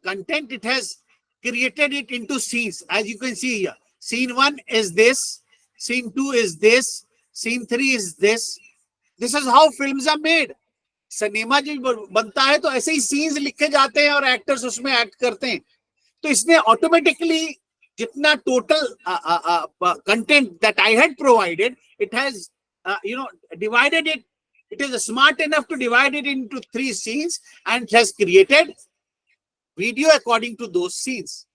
content. It has created it into scenes. As you can see here, scene 1 is this, scene 2 is this, scene 3 is this. This is how films are made. Cinema जो बनता है तो ऐसे ही scenes लिखे जाते हैं और actors उसमें एक्ट करते हैं. तो इसने ऑटोमेटिकली जितना total content that I had provided, it has divided it. It is smart enough to divide it into 3 scenes and it has created video according to those scenes.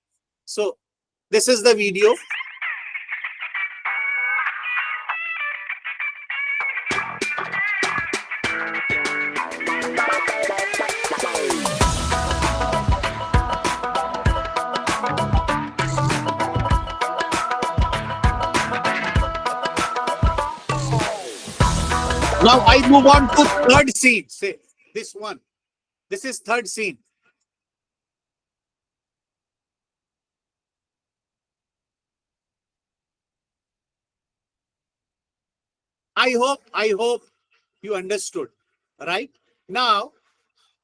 So this is the video. Now I move on to third scene. Say this one. This is third scene. I hope you understood. Right? Now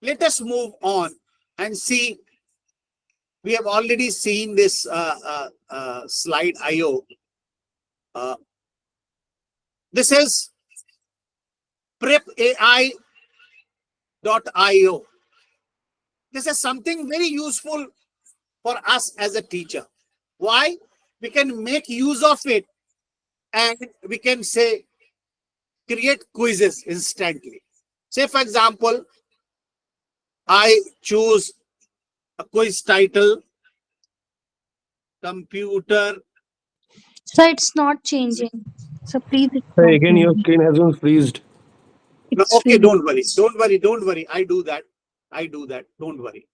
let us move on and see. We have already seen this slide IO. This is prepai.io. This is something very useful for us as a teacher. Why? We can make use of it and we can say create quizzes instantly. Say for example, I choose a quiz title, computer. So it's not changing. So please, it's Hey, not again, your changing. screen has been freezed. No, It's okay, free. don't worry. I do that. Don't worry.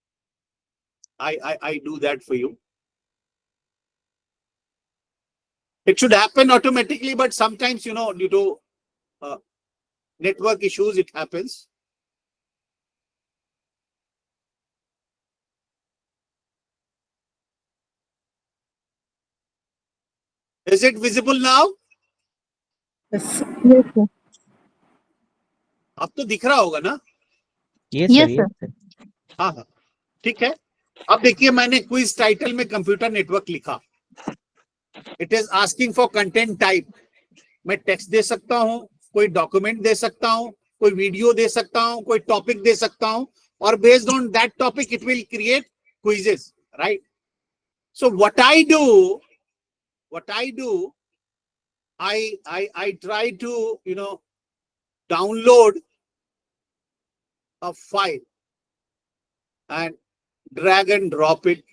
I do that for you. It should happen automatically, but sometimes, you know, due to network issues, it happens. Is it visible now? Yes, yes, sir. अब तो दिख रहा होगा ना? Yes, Yes, sir. sir. Yes, sir. हाँ, ठीक है. अब देखिए मैंने क्विज टाइटल में कंप्यूटर नेटवर्क लिखा. It is asking for content type. मैं टेक्स्ट दे सकता हूं, कोई डॉक्यूमेंट दे सकता हूं, कोई वीडियो दे सकता हूं, कोई टॉपिक दे सकता हूं, और based on that topic it will create quizzes, right? So what I do, I try to, you know, download a file and drag and drop it.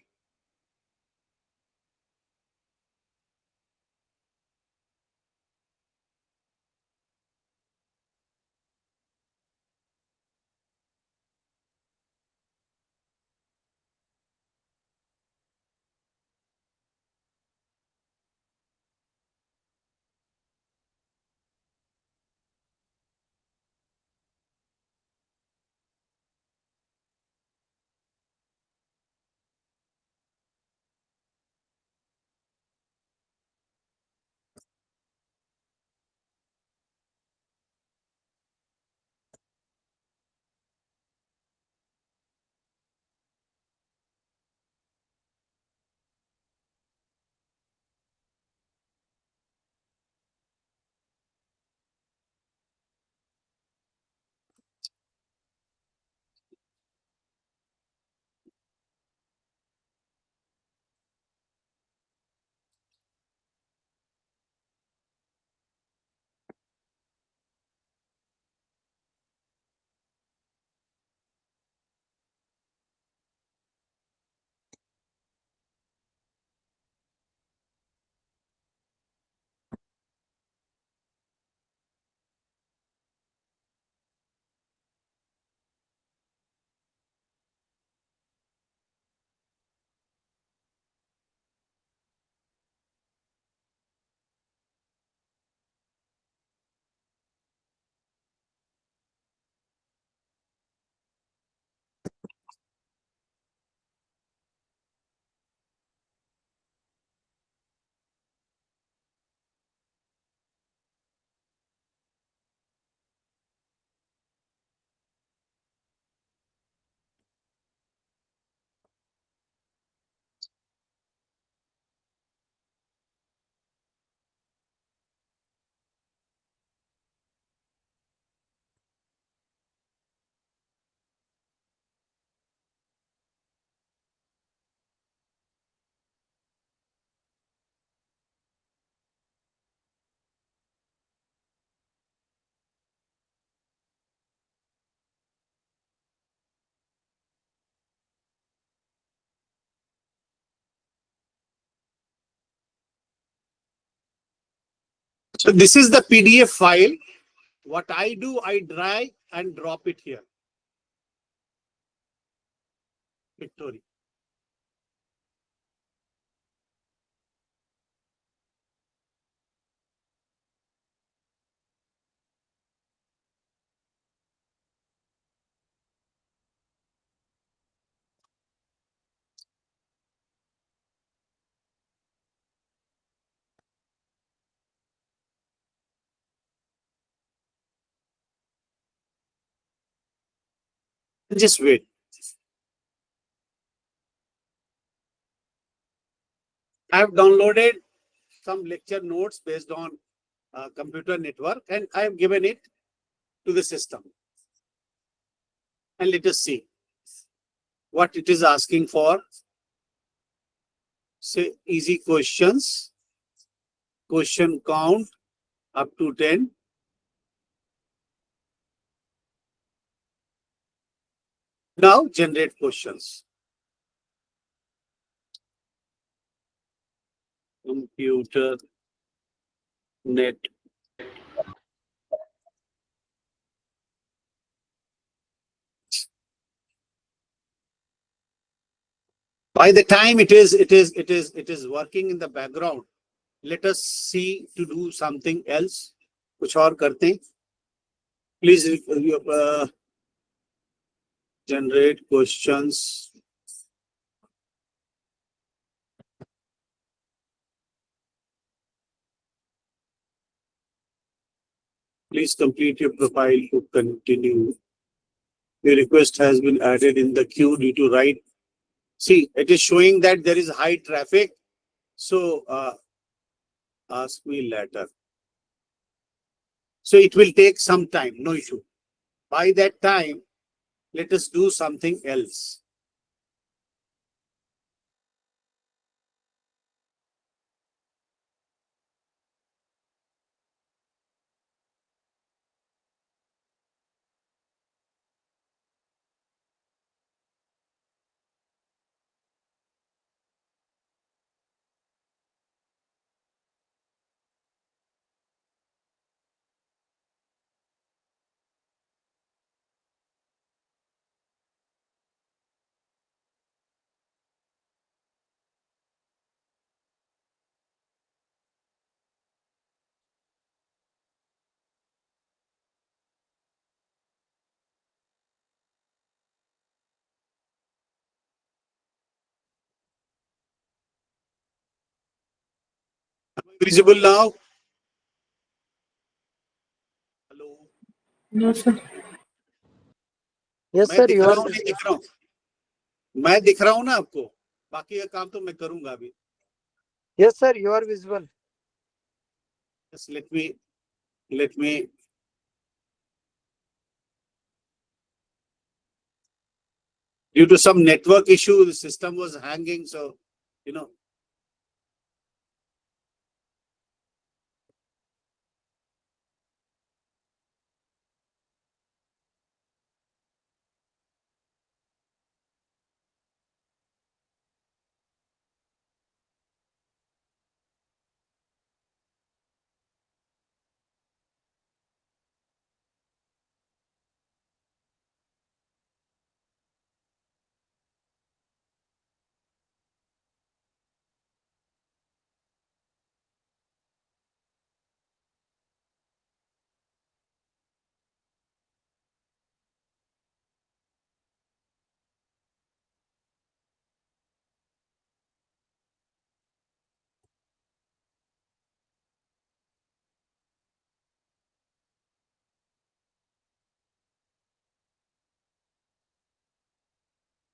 So this is the PDF file. What I do, I drag and drop it here. Victoria. Just wait. I have downloaded some lecture notes based on computer network, and I have given it to the system. And let us see what it is asking for. Say easy questions, question count up to 10. Now generate questions. Computer net. By the time it is working in the background, let us see to do something else. कुछ और करते हैं. Please generate questions. Please complete your profile to continue. Your request has been added in the queue due to right. See, it is showing that there is high traffic. So ask me later. So it will take some time, no issue. By that time, let us do something else. Visible now? Hello. No, sir. Yes, मैं sir, दिख you रहा are. हूँ नहीं दिख रहा हूँ. मैं दिख रहा हूँ ना आपको. बाकी का काम तो मैं करूंगा अभी. Yes, sir, you are visible. Just let me. Due to some network issue, the system was hanging. So, you know.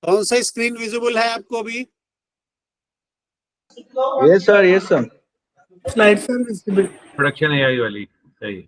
कौन सा स्क्रीन विजिबल है आपको अभी? Yes, sir. Yes, sir. Slides are visible. Production AI वाली सही.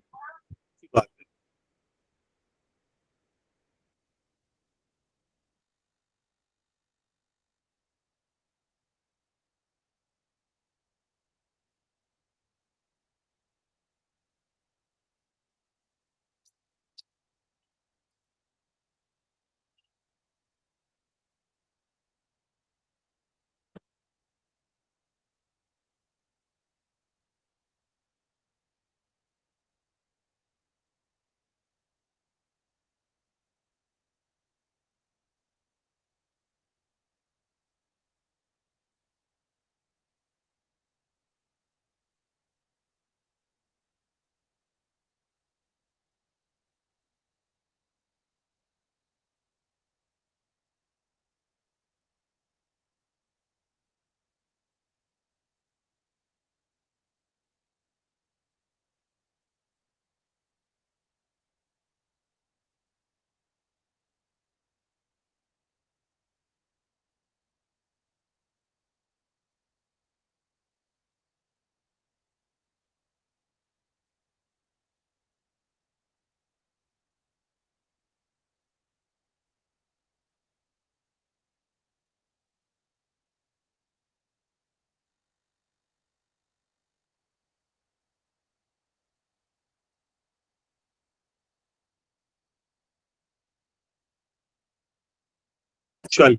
चल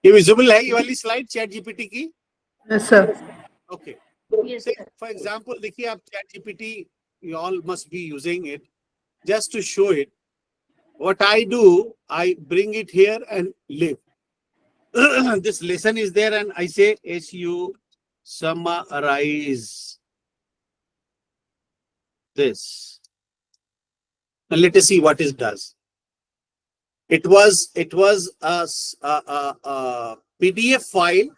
ये visible है ये वाली slide chat GPT की? Yes, sir. Okay. Say, for example, देखिए आप chat GPT, you all must be using it. Just to show it, what I do, I bring it here and live. This lesson is there and I say SU summarize this. And let us see what it does. It was a PDF file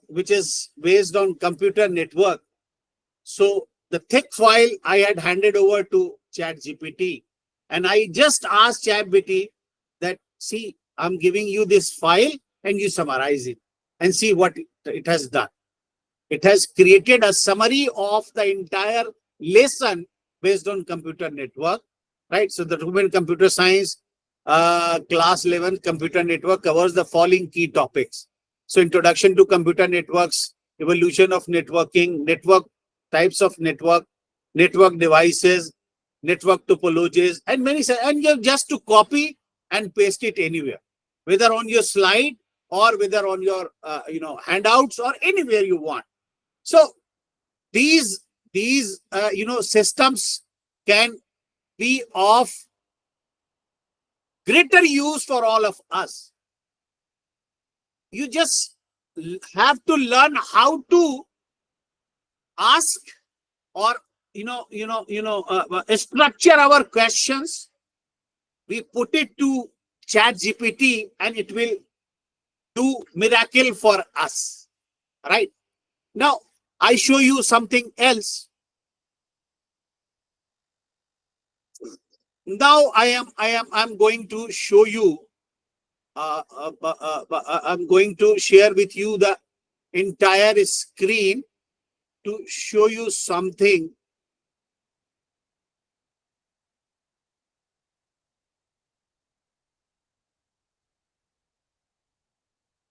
which is based on computer network. So the thick file I had handed over to ChatGPT, and I just asked ChatGPT that, see, I'm giving you this file and you summarize it and see what it has done. It has created a summary of the entire lesson based on computer network, right? So the human computer science class 11 computer network covers the following key topics. So introduction to computer networks, evolution of networking, network types of network devices, network topologies, and many. And you have just to copy and paste it anywhere, whether on your slide or whether on your handouts or anywhere you want. So these systems can be of greater use for all of us. You just have to learn how to ask or structure our questions. We put it to ChatGPT and it will do miracle for us, right? Now I show you something else. Now I'm going to show you I'm going to share with you the entire screen to show you something.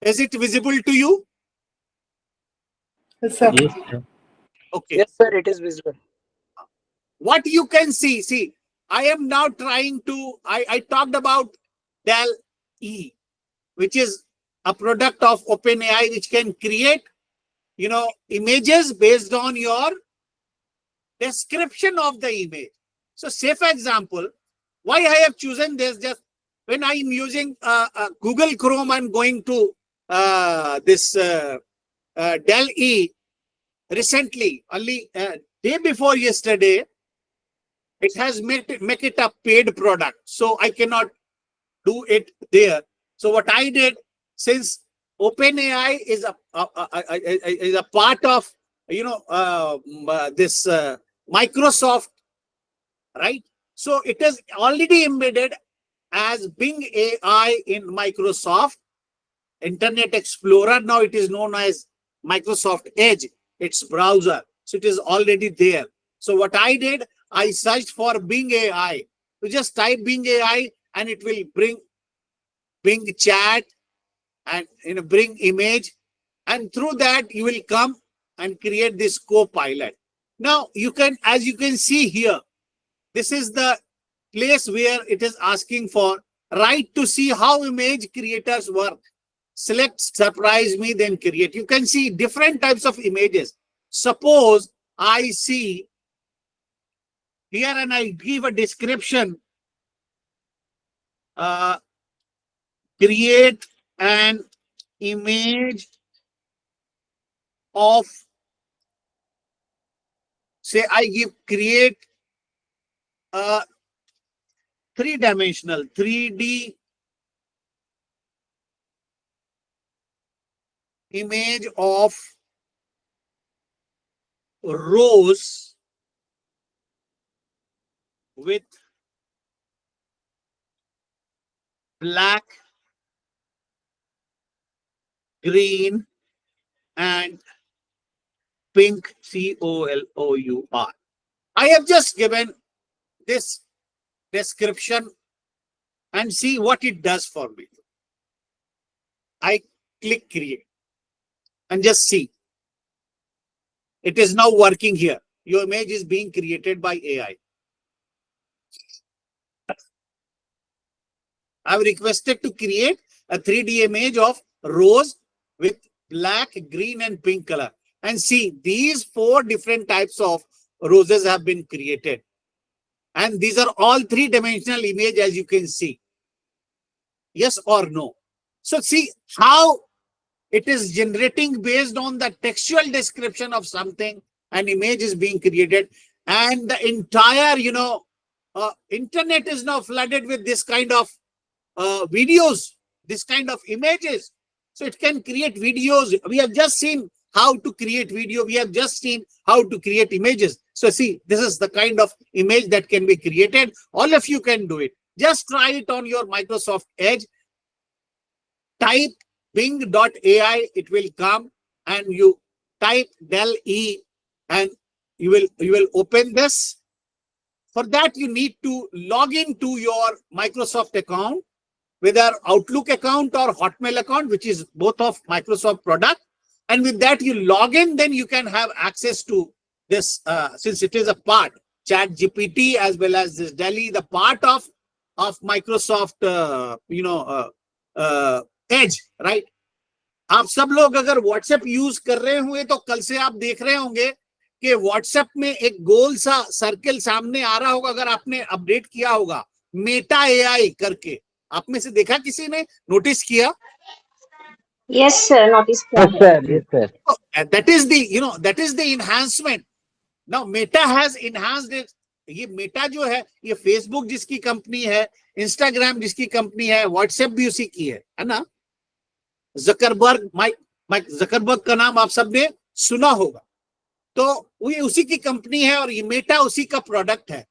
Is it visible to you? Yes, sir. Yes, sir. Okay. Yes, sir, it is visible. What you can see, I am now trying to, I talked about Dell E, which is a product of OpenAI, which can create, images based on your description of the image. So say, for example, why I have chosen this, just when I am using Google Chrome, I'm going to this Dell E recently, only day before yesterday, it has make it a paid product. So I cannot do it there. So what I did, since OpenAI is a part of, this Microsoft, right? So it is already embedded as Bing AI in Microsoft Internet Explorer. Now it is known as Microsoft Edge, its browser. So it is already there. So what I did, I searched for Bing AI. You just type Bing AI and it will bring Bing chat and bring image. And through that, you will come and create this co-pilot. Now you can, as you can see here, this is the place where it is asking for right to see how image creators work. Select surprise me, then create. You can see different types of images. Suppose I see here and I give a description, create an image of, say I give create a three-dimensional 3D image of rose with black, green, and pink, COLOUR. I have just given this description and see what it does for me. I click create and just see. It is now working here. Your image is being created by AI. I've requested to create a 3D image of rose with black, green, and pink color. And see, these 4 different types of roses have been created. And these are all 3-dimensional image, as you can see. Yes or no? So see how it is generating based on the textual description of something. An image is being created, and the entire, internet is now flooded with this kind of videos, this kind of images. So it can create videos. We have just seen how to create video. We have just seen how to create images. So see, this is the kind of image that can be created. All of you can do it. Just try it on your Microsoft Edge. Type bing.ai, it will come, and you type del E, and you will open this. For that, you need to log into your Microsoft account, whether Outlook account or Hotmail account, which is both of Microsoft product. And with that, you log in, then you can have access to this, since it is a part, Chat GPT as well as this Delhi, the part of Microsoft, Edge, right? आप सब लोग अगर WhatsApp use कर रहे हुए तो कल से आप देख रहे होंगे कि WhatsApp में एक गोल सा सर्कल सामने आ रहा होगा, अगर आपने अपडेट किया होगा मेटा AI करके. आप में से देखा किसी ने, नोटिस किया? Yes, sir. Notice. Yes, sir. Yes, sir. That is the, that is the enhancement. Now Meta has enhanced it. ये मेटा जो है, ये Facebook जिसकी कंपनी है, Instagram जिसकी कंपनी है, WhatsApp भी उसी की है ना? जकरबर्ग, माइक जकरबर्ग का नाम आप सबने सुना होगा. तो वो उसी की कंपनी है और ये मेटा उसी का प्रोडक्ट है.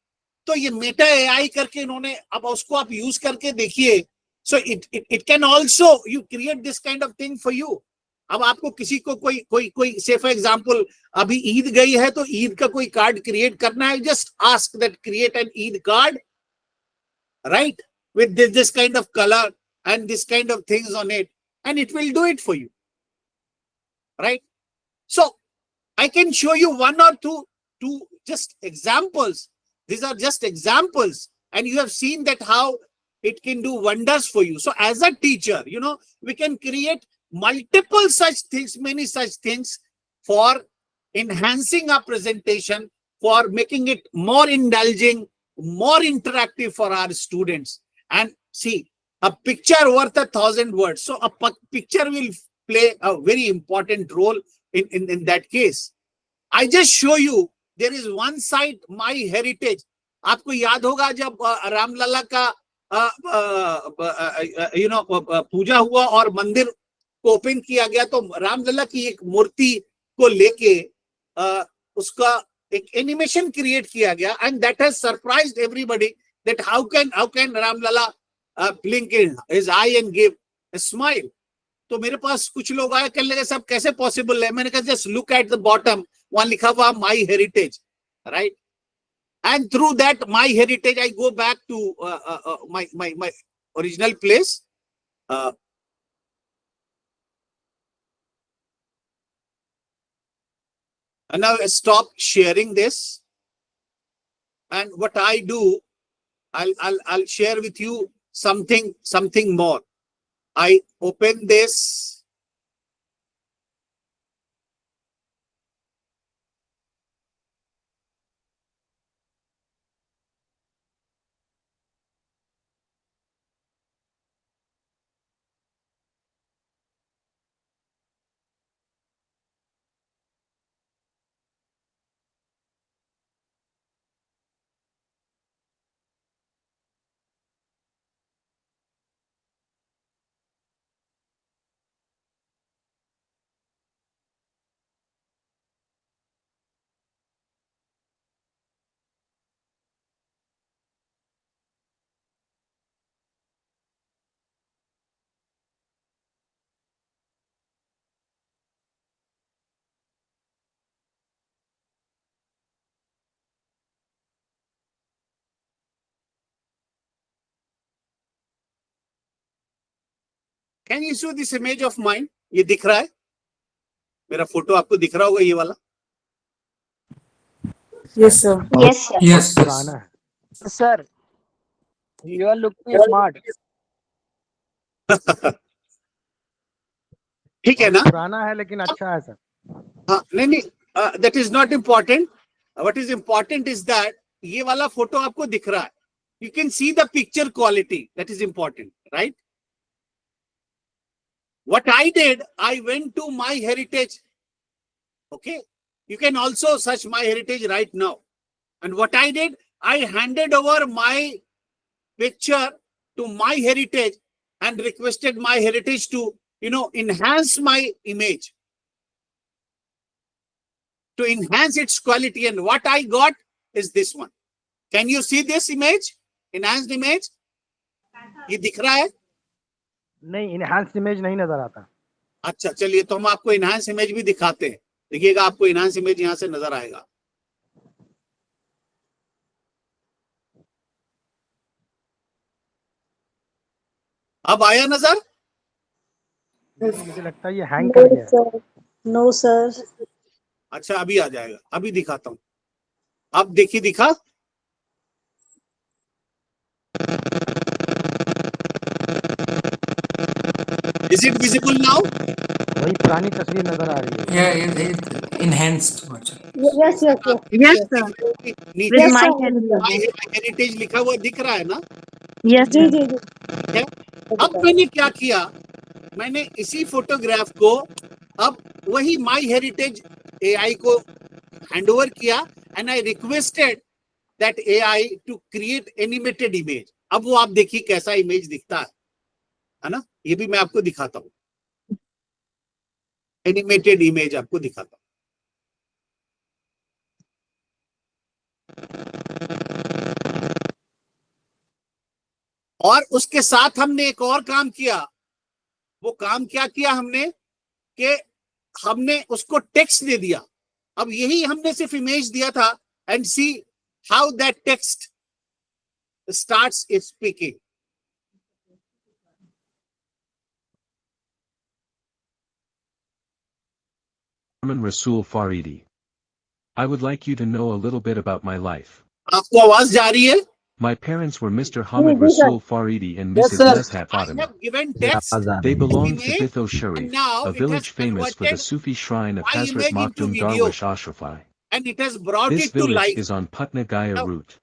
तो ये मेटा AI करके इन्होंने, अब उसको आप यूज करके देखिए. So it can also you create this kind of thing for you. अब आपको किसी को कोई से फॉर एग्जांपल अभी ईद गई है तो ईद का कोई कार्ड क्रिएट करना है, just ask that create an Eid card, right, with this kind of colour and this kind of things on it, and it will do it for you, right? So I can show you one or two just examples. These are just examples, and you have seen that how it can do wonders for you. So as a teacher, we can create multiple such things, many such things, for enhancing our presentation, for making it more indulging, more interactive for our students. And see, a picture worth 1,000 words. So a picture will play a very important role in that case. I just show you, there is one site, My Heritage. आपको याद होगा जब रामलला का पूजा हुआ और मंदिर को open किया गया, तो रामलला की एक मूर्ति को लेके उसका एक एनिमेशन क्रिएट किया गया, and that has surprised everybody that how can Ramlala blink his eye and give a smile. तो मेरे पास कुछ लोग आए, कहने लगे सब कैसे पॉसिबल है. मैंने कहा just look at the bottom, वहां लिखा हुआ my heritage, right? And through that my heritage I go back to my original place. And now I stop sharing this, and what I do, I'll share with you something more. I open this. Can you show this image of mine? ये दिख रहा है? मेरा photo आपको दिख रहा होगा ये वाला? Yes, sir. Yes, sir. Yes, yes. Sir, you are looking smart. ठीक है ना? पुराना है लेकिन अच्छा है सर. हाँ, नहीं, that is not important. What is important is that ये वाला फोटो आपको दिख रहा है. You can see the picture quality. That is important, right? What I did, I went to My Heritage. Okay. You can also search My Heritage right now. And what I did, I handed over my picture to My Heritage and requested My Heritage to, enhance my image, to enhance its quality. And what I got is this one. Can you see this image? Enhanced image? ये दिख रहा है? नहीं, enhanced image नहीं नजर आता. अच्छा, चलिए तो हम आपको enhanced image भी दिखाते हैं. देखिएगा, आपको enhanced image यहां से नजर आएगा. अब आया नजर? मुझे लगता है ये हैंग कर गया है. No sir. अच्छा, अभी आ जाएगा. अभी दिखाता हूं. अब देखिए, दिखा? Is it visible now? वही पुरानी तस्वीर नजर आ रही है. Yeah, enhanced. Yes, yes, yes. Yes, sir. नीचे Yes, My sir. Heritage लिखा हुआ दिख रहा है ना? Yes, जी जी जी. ठीक है? अब मैंने क्या किया, मैंने इसी फोटोग्राफ को अब वही My Heritage AI को हैंडओवर किया and I requested that AI to create animated image. अब वो आप देखिए कैसा इमेज दिखता है ना? ये भी मैं आपको दिखाता हूं. एनिमेटेड इमेज आपको दिखाता हूं. और उसके साथ हमने एक और काम किया. वो काम क्या किया हमने कि हमने उसको टेक्स्ट दे दिया. अब यही हमने सिर्फ इमेज दिया था. And see how that text starts speaking. Rasul Faridi. I would like you to know a little bit about my life. आपको आवाज जा रही है? My parents were Mr. Hamid Rasul Faridi and Mrs. Meshat I Fatima. have given text. They belonged to image, Bitho and Sharif, now a it village has famous for the converted Sufi shrine of my Hazrat image into Maktoum video. Darwish Ashrafai. And it has brought This it to village life. is on Patna Gaya Now- route.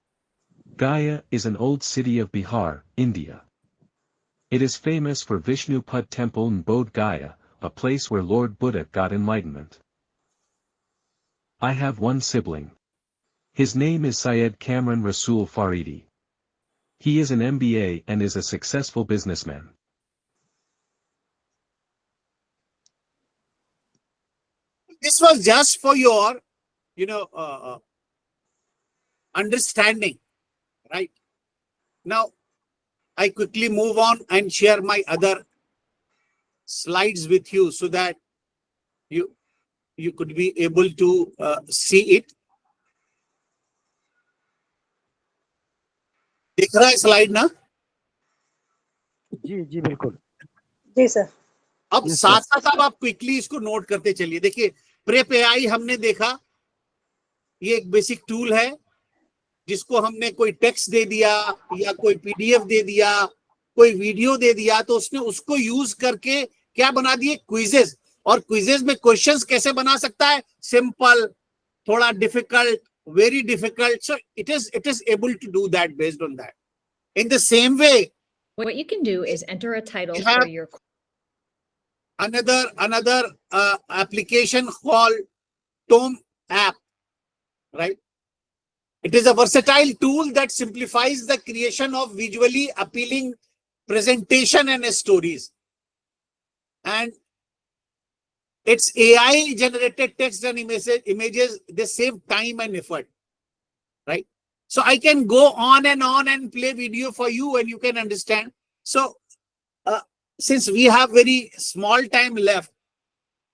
Gaya is an old city of Bihar, India. It is famous for Vishnu Pad Temple in Bodh Gaya, a place where Lord Buddha got enlightenment. I have one sibling. His name is Syed Kamran Rasul Faridi. He is an MBA and is a successful businessman. This was just for your, understanding, right? Now, I quickly move on and share my other slides with you so that you could be able to see it. दिख रहा है slide ना? जी जी बिल्कुल. जी sir. अब साथ साथ आप quickly इसको नोट करते चलिए. देखिए, प्रेप एआई हमने देखा. ये एक बेसिक टूल है जिसको हमने कोई टेक्स्ट दे दिया या कोई पीडीएफ दे दिया, कोई वीडियो दे दिया, तो उसने उसको यूज करके क्या बना दिए, क्विजेस. और क्विजेस में क्वेश्चंस कैसे बना सकता है? सिंपल, थोड़ा difficult, very difficult. So it is able to do that based on that. In the same way, What you can do is enter a title you have for your another application called Tome app, right? It is a versatile tool that simplifies the creation of visually appealing presentation and stories. And it's AI generated text and images, they save time and effort, right? So I can go on and play video for you and you can understand. So since we have very small time left,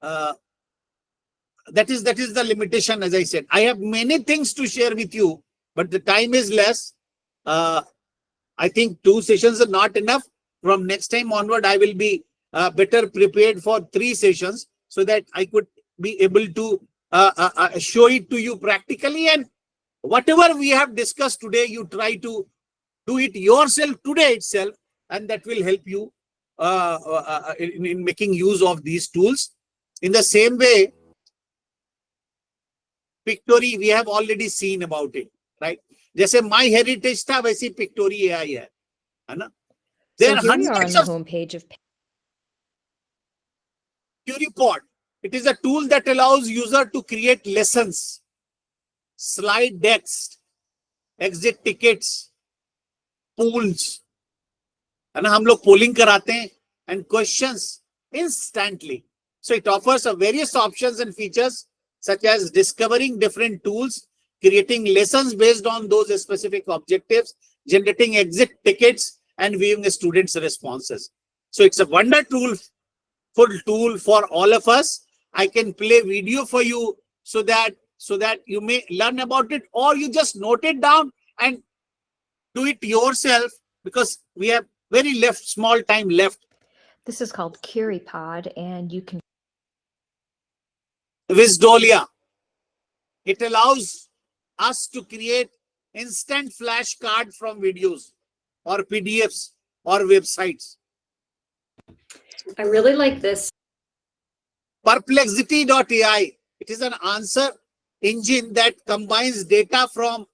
that is the limitation. As I said, I have many things to share with you, but the time is less. I think 2 sessions are not enough. From next time onward, I will be better prepared for 3 sessions so that I could be able to show it to you practically. And whatever we have discussed today, you try to do it yourself today itself, and that will help you in making use of these tools. In the same way, Pictory, we have already seen about it, right? जैसे My Heritage था, वैसी Pictory AI है ना? There So are here we are on hundreds the of homepage of QReport. It is a tool that allows user to create lessons, slide decks, exit tickets, pools. है ना? हम लोग polling कराते हैं and questions instantly. So it offers a various options and features such as discovering different tools, creating lessons based on those specific objectives, generating exit tickets, and viewing the students' responses. So it's a wonder tool for all of us. I can play video for you so that you may learn about it, or you just note it down and do it yourself, because we have very small time left. This is called QRepod, and you can Wisdolia. It allows us to create instant flashcard from videos or PDFs or websites. I really like this. Perplexity.ai. It is an answer engine that combines data from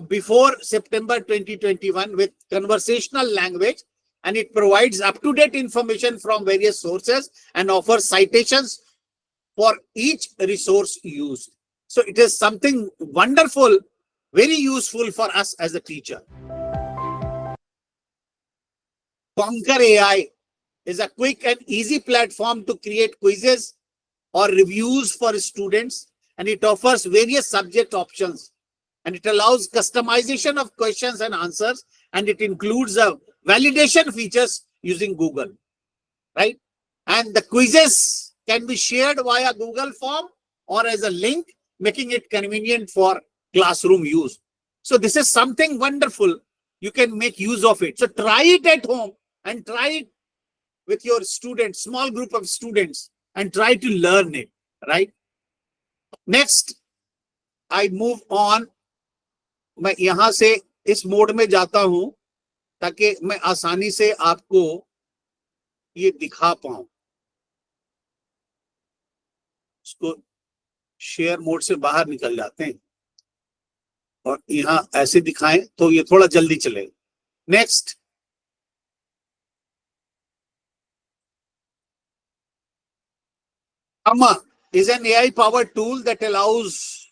before September 2021 with conversational language, and it provides up-to-date information from various sources and offers citations for each resource used. So it is something wonderful, very useful for us as a teacher. Conquer AI is a quick and easy platform to create quizzes or reviews for students, and it offers various subject options, and it allows customization of questions and answers, and it includes a validation features using Google, right? And the quizzes can be shared via Google form or as a link, making it convenient for classroom use. So this is something wonderful. You can make use of it. So try it at home and try it with your students, small group of students, and try to learn it, right? Next, I move on. मैं यहां से इस mode में जाता हूं ताकि मैं आसानी से आपको ये दिखा पाऊं. इसको शेयर मोड से बाहर निकल जाते हैं और यहां ऐसे दिखाएं तो ये थोड़ा जल्दी चलेगा. Next, AMU is an AI powered tool that allows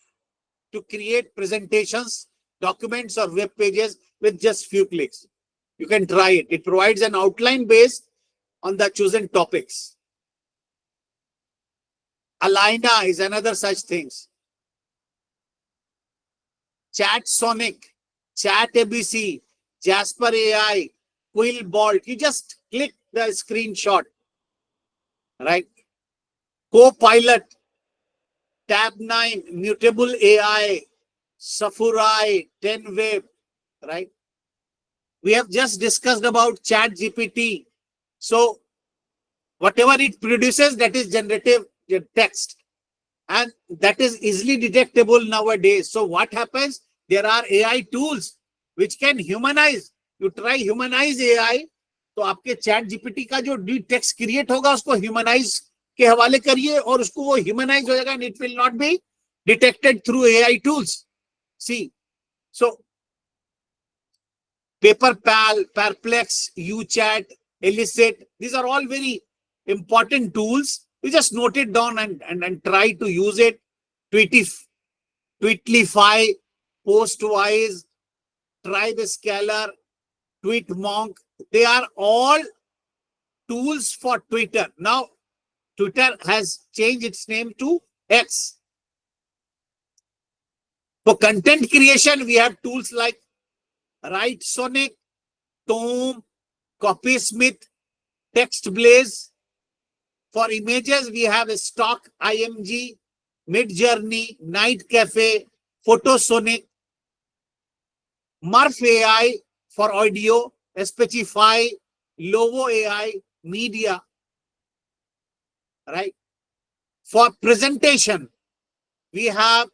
to create presentations, documents, or web pages with just few clicks. You can try it. It provides an outline based on the chosen topics. Alina is another such things. Chat Sonic, Chat ABC, Jasper AI, Quill Bolt. You just click the screenshot, right? Copilot, Tab 9, Mutable AI, Safurai, 10Web, right? We have just discussed about Chat GPT. So whatever it produces, that is generative text, and that is easily detectable nowadays. So what happens? There are AI tools which can humanize. You try humanize AI, तो आपके Chat GPT का जो text create होगा उसको humanize के हवाले करिए और उसको वो humanize हो जाएगा, and it will not be detected through AI tools. See, so PaperPal, Perplex, UChat, Elicit, these are all very important tools. You just note it down and try to use it. Tweetlify, Postwise, TribeScaler, TweetMonk, they are all tools for Twitter. Now, Twitter has changed its name to X. For content creation, we have tools like WriteSonic, Tome, Copysmith, TextBlaze. For images, we have a Stock IMG, Midjourney, Night Cafe, Photosonic, Murph AI for audio, Specify, Lovo AI, Media, right? For presentation, we have,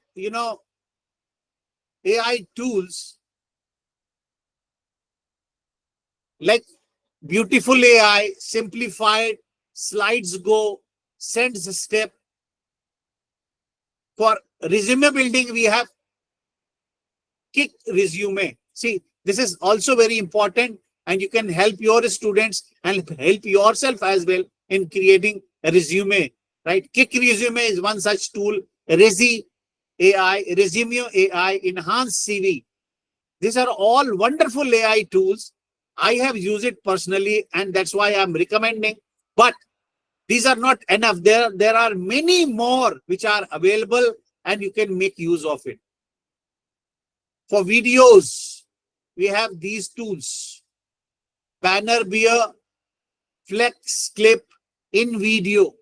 AI tools like beautiful AI, simplified, slides go, sends step. For resume building, we have Kick Resume. See, this is also very important, and you can help your students and help yourself as well in creating a resume, right? Kick Resume is one such tool. Resi AI, Resume AI, Enhanced CV. These are all wonderful AI tools. I have used it personally, and that's why I'm recommending. But these are not enough. There are many more which are available, and you can make use of it. For videos, we have these tools. Banner Beer, Flex Clip, in video.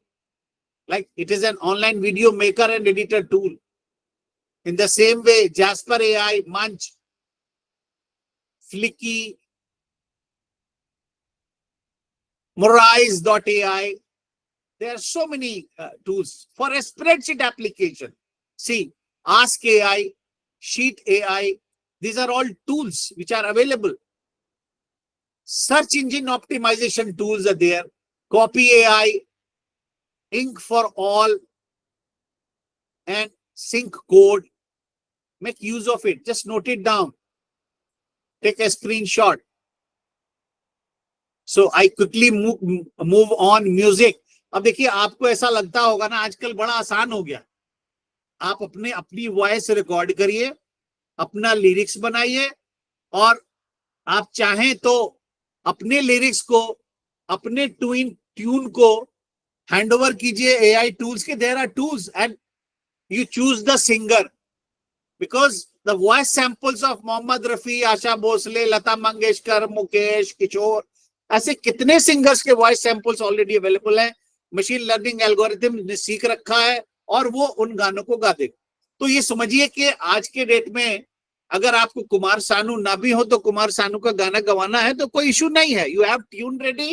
Like it is an online video maker and editor tool. In the same way, Jasper AI, Munch, Flicky, Morise.ai. There are so many tools for a spreadsheet application. See, Ask AI, Sheet AI. These are all tools which are available. Search engine optimization tools are there. Copy AI, Ink for all, and Sync Code. Make use of it. Just note it down. Take a screenshot. So I quickly move on music. अब देखिए आपको ऐसा लगता होगा ना आजकल बड़ा आसान हो गया. आप अपनी वॉइस रिकॉर्ड करिए, अपना लिरिक्स बनाइए, और आप चाहें तो अपने लिरिक्स को, अपने ट्यून को हैंड ओवर कीजिए एआई टूल्स के. There are tools and you choose the singer, because the voice samples of Mohammed Rafi, Asha Bhosle, Lata Mangeshkar, Mukesh, Kishore, ऐसे कितने सिंगर्स के वॉइस सैंपल्स ऑलरेडी अवेलेबल हैं. मशीन लर्निंग एल्गोरिथम ने सीख रखा है और वो उन गानों को गा देगा. तो ये समझिए कि आज के डेट में अगर आपको कुमार सानू ना भी हो तो कुमार सानू का गाना गवाना है तो कोई इशू नहीं है. You have tune ready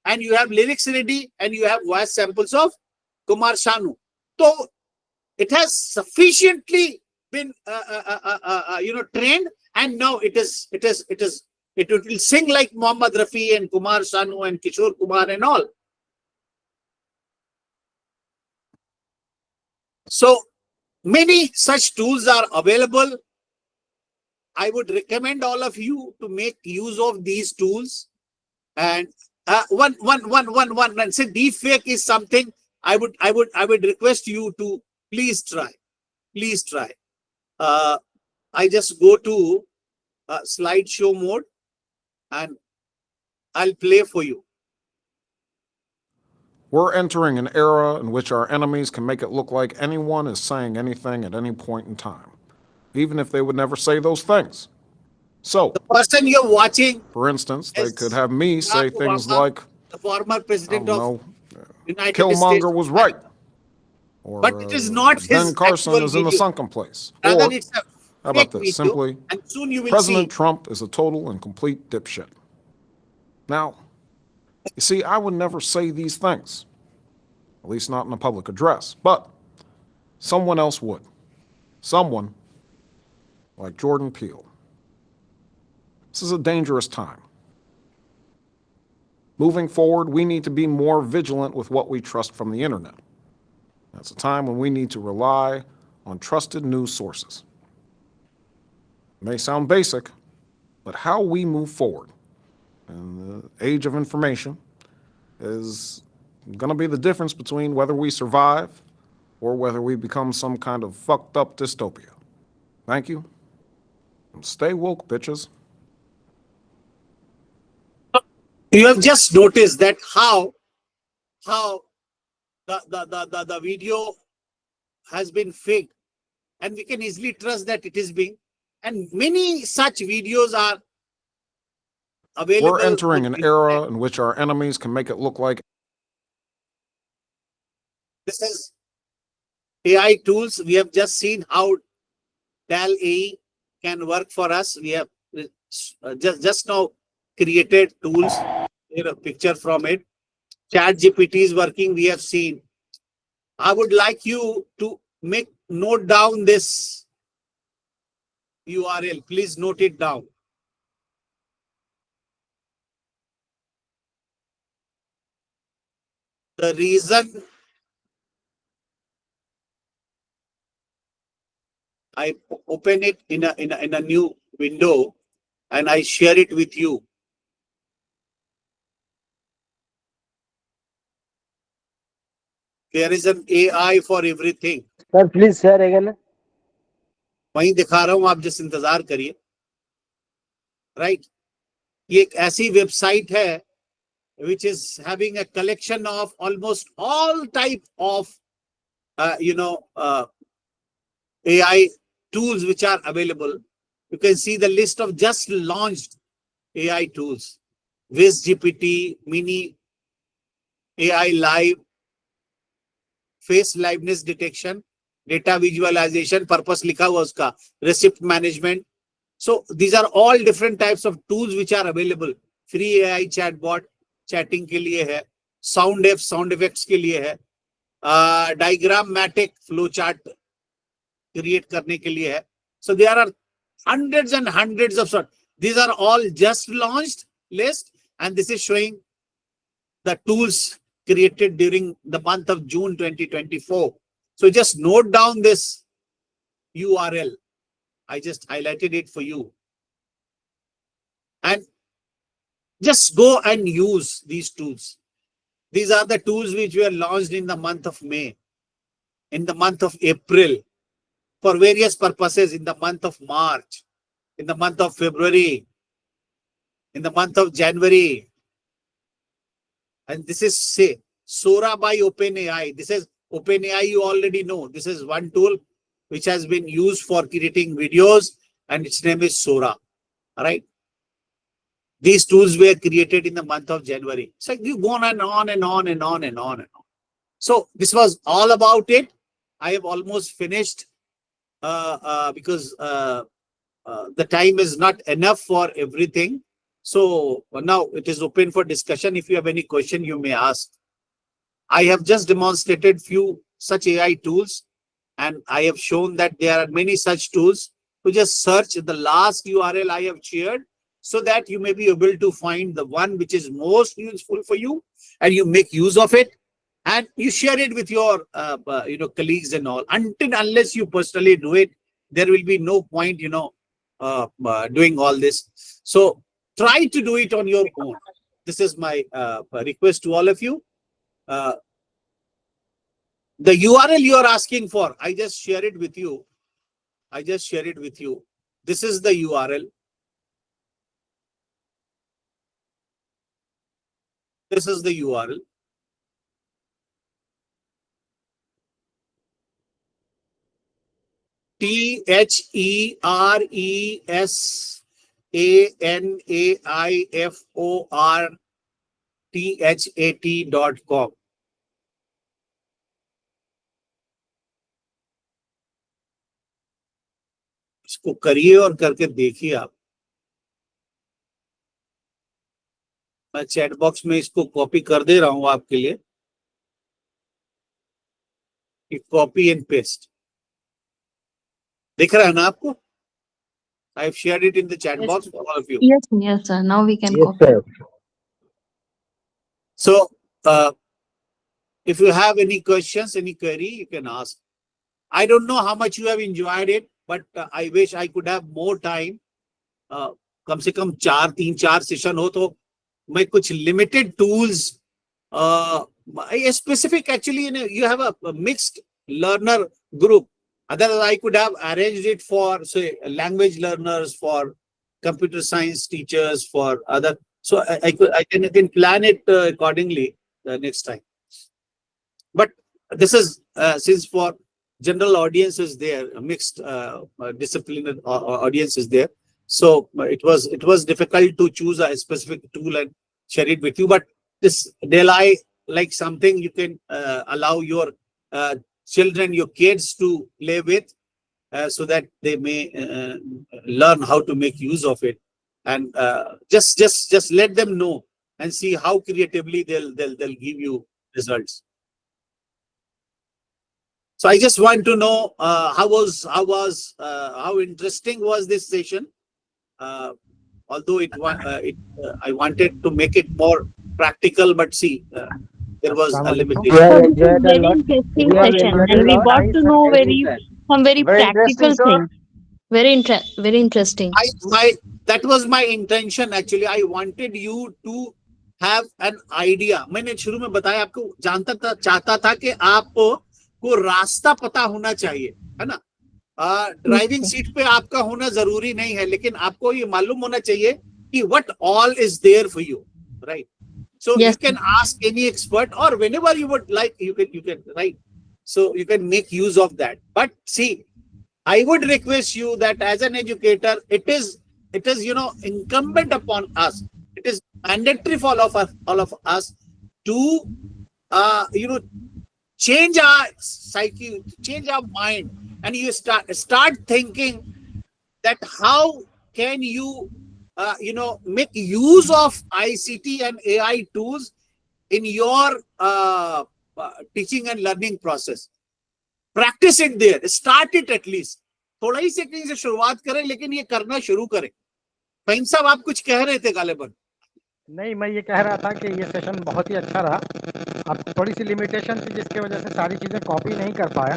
and you have lyrics ready and you have voice samples of Kumar Sanu. तो it has sufficiently been trained, and now it will sing like Mohammad Rafi and Kumar Sanu and Kishore Kumar and all. So many such tools are available. I would recommend all of you to make use of these tools. And one say deepfake is something I would request you to please try. Please try. I just go to slideshow mode and I'll play for you. We're entering an era in which our enemies can make it look like anyone is saying anything at any point in time, even if they would never say those things. So, the person you're watching, for instance, they could have me say things like, the former president of United Killmonger States was right. Or, but it is not his Ben Carson is in the sunken place. Or, how about this? Simply, and soon you will President see. Trump is a total and complete dipshit. Now, you see, I would never say these things, at least not in a public address, but someone else would. Someone like Jordan Peele. This is a dangerous time. Moving forward, we need to be more vigilant with what we trust from the internet. That's a time when we need to rely on trusted news sources. It may sound basic, but how we move forward in the age of information is going to be the difference between whether we survive or whether we become some kind of fucked up dystopia. Thank you. And stay woke, bitches. You have just noticed that how the video has been faked, and we can easily trust that it is being, and many such videos are available. We're entering an era in which our enemies can make it look like. This is AI tools. We have just seen how DAL AI can work for us. We have just now created tools. Here a picture from it. Chat GPT is working. We have seen. I would like you to note down this URL. Please note it down. The reason I open it in a new window and I share it with you. There is an AI for everything. Sir, please share again. वहीं दिखा रहा हूं, आप जिस इंतजार करिए. Right? ये एक ऐसी वेबसाइट है which is having a collection of almost all type of AI tools which are available. You can see the list of just launched AI tools. Viz GPT, Mini, AI Live, face liveness detection, data visualization, purpose लिखा हुआ उसका, receipt management. So these are all different types of tools which are available. Free AI chatbot, chatting के लिए है, sound effects के लिए है, diagrammatic flowchart create करने के लिए है. So there are hundreds and hundreds of sort. These are all just launched list, and this is showing the tools created during the month of June 2024. So just note down this URL. I just highlighted it for you. And just go and use these tools. These are the tools which were launched in the month of May, in the month of April, for various purposes, in the month of March, in the month of February, in the month of January. And this is, say, Sora by OpenAI. This is OpenAI, you already know. This is one tool which has been used for creating videos, and its name is Sora. All right. These tools were created in the month of January. So you go on and on and on and on and on and on. So this was all about it. I have almost finished because the time is not enough for everything. So now it is open for discussion. If you have any question, you may ask. I have just demonstrated few such AI tools, and I have shown that there are many such tools. To just search the last URL I have shared, so that you may be able to find the one which is most useful for you, and you make use of it, and you share it with your colleagues and all. Unless you personally do it, there will be no point doing all this. So try to do it on your own. This is my request to all of you. The URL you are asking for, I just share it with you. This is the URL. This is the URL. Theresanaiforthat.com. इसको करिए और करके देखिए आप. मैं chat box में इसको copy कर दे रहा हूं आपके लिए. Copy and paste. दिख रहा है ना आपको? I have shared it in the chat box for all of you. Yes, yes, sir. Now we can Yes, copy. sir. So if you have any questions, any query, you can ask. I don't know how much you have enjoyed it, but I wish I could have more time. कम से कम 3-4 session हो तो मैं कुछ limited tools, specific, actually, you have a mixed learner group. Otherwise, I could have arranged it for, say, language learners, for computer science teachers, for other. So I can plan it accordingly next time. But this is since for general audience is there, a mixed disciplinary audience is there. So it was difficult to choose a specific tool and share it with you. But this Delhi, like something you can allow your children, your kids to play with, so that they may learn how to make use of it, and just let them know and see how creatively they'll give you results. So I just want to know how interesting was this session. Although I wanted to make it more practical, but see, there was a Assalamualaikum. limitation. So this is very interesting session, and we got to know some very practical things. Very interesting. That was my intention actually. I wanted you to have an idea. मैंने शुरू में बताया आपको चाहता था कि आपको रास्ता पता होना चाहिए, है ना? ड्राइविंग सीट पे आपका होना जरूरी नहीं है, लेकिन आपको ये मालूम होना चाहिए कि what all is there for you, right? So you can ask any expert, or whenever you would like, you can right. So you can make use of that. But see, I would request you that as an educator, it is incumbent upon us. It is mandatory for all of us to change our psyche, change our mind, and you start thinking that how can you make use of ICT and AI tools in your teaching and learning process. Practice it there. Start it at least. थोड़ा ही से कहीं से शुरुआत करें, लेकिन ये करना शुरू करें. फहीम साहब, आप कुछ कह रहे थे गालिबन? नहीं, मैं ये कह रहा था कि ये सेशन बहुत ही अच्छा रहा. अब थोड़ी सी लिमिटेशन थी जिसके वजह से सारी चीजें कॉपी नहीं कर पाया.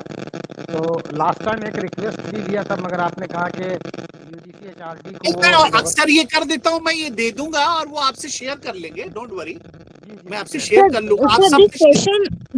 तो लास्ट टाइम एक रिक्वेस्ट भी दिया था, मगर आपने कहा कि यूजीसी एचआरडी को मैं अक्सर ये कर देता हूँ, मैं ये दे दूंगा और वो आपसे शेयर कर लेंगे. डोंट वरी, मैं आपसे शेयर कर लूंगा.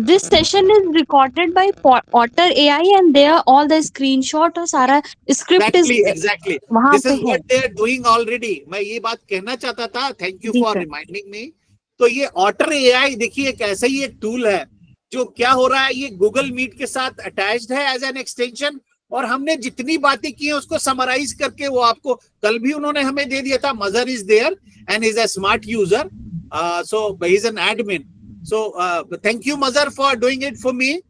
This session is recorded by Otter AI, and there all the screenshot और सारा script is exactly. वहाँ This पे is what they are doing already. मैं ये बात कहना चाहता था. Thank you for reminding me. तो ये Otter AI देखिए एक ऐसा ही एक टूल है जो क्या हो रहा है, ये गूगल मीट के साथ अटैच्ड है एज एन एक्सटेंशन, और हमने जितनी बातें की हैं उसको समराइज करके वो आपको कल भी उन्होंने हमें दे दिया था. Mazhar is there and is a smart user, so he is an admin. So thank you, Mazhar, for doing it for me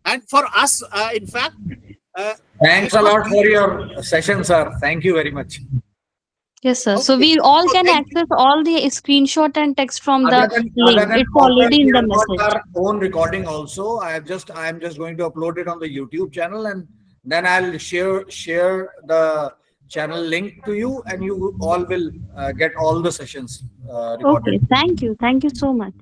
and for us. In fact, thanks a lot for your session, sir. Thank you very much. Yes, sir. So we all can access all the screenshot and text from the link. It's already in the message. Our own recording also. I am just going to upload it on the YouTube channel, and then I'll share the channel link to you, and you all will get all the sessions recorded. Okay. Thank you so much.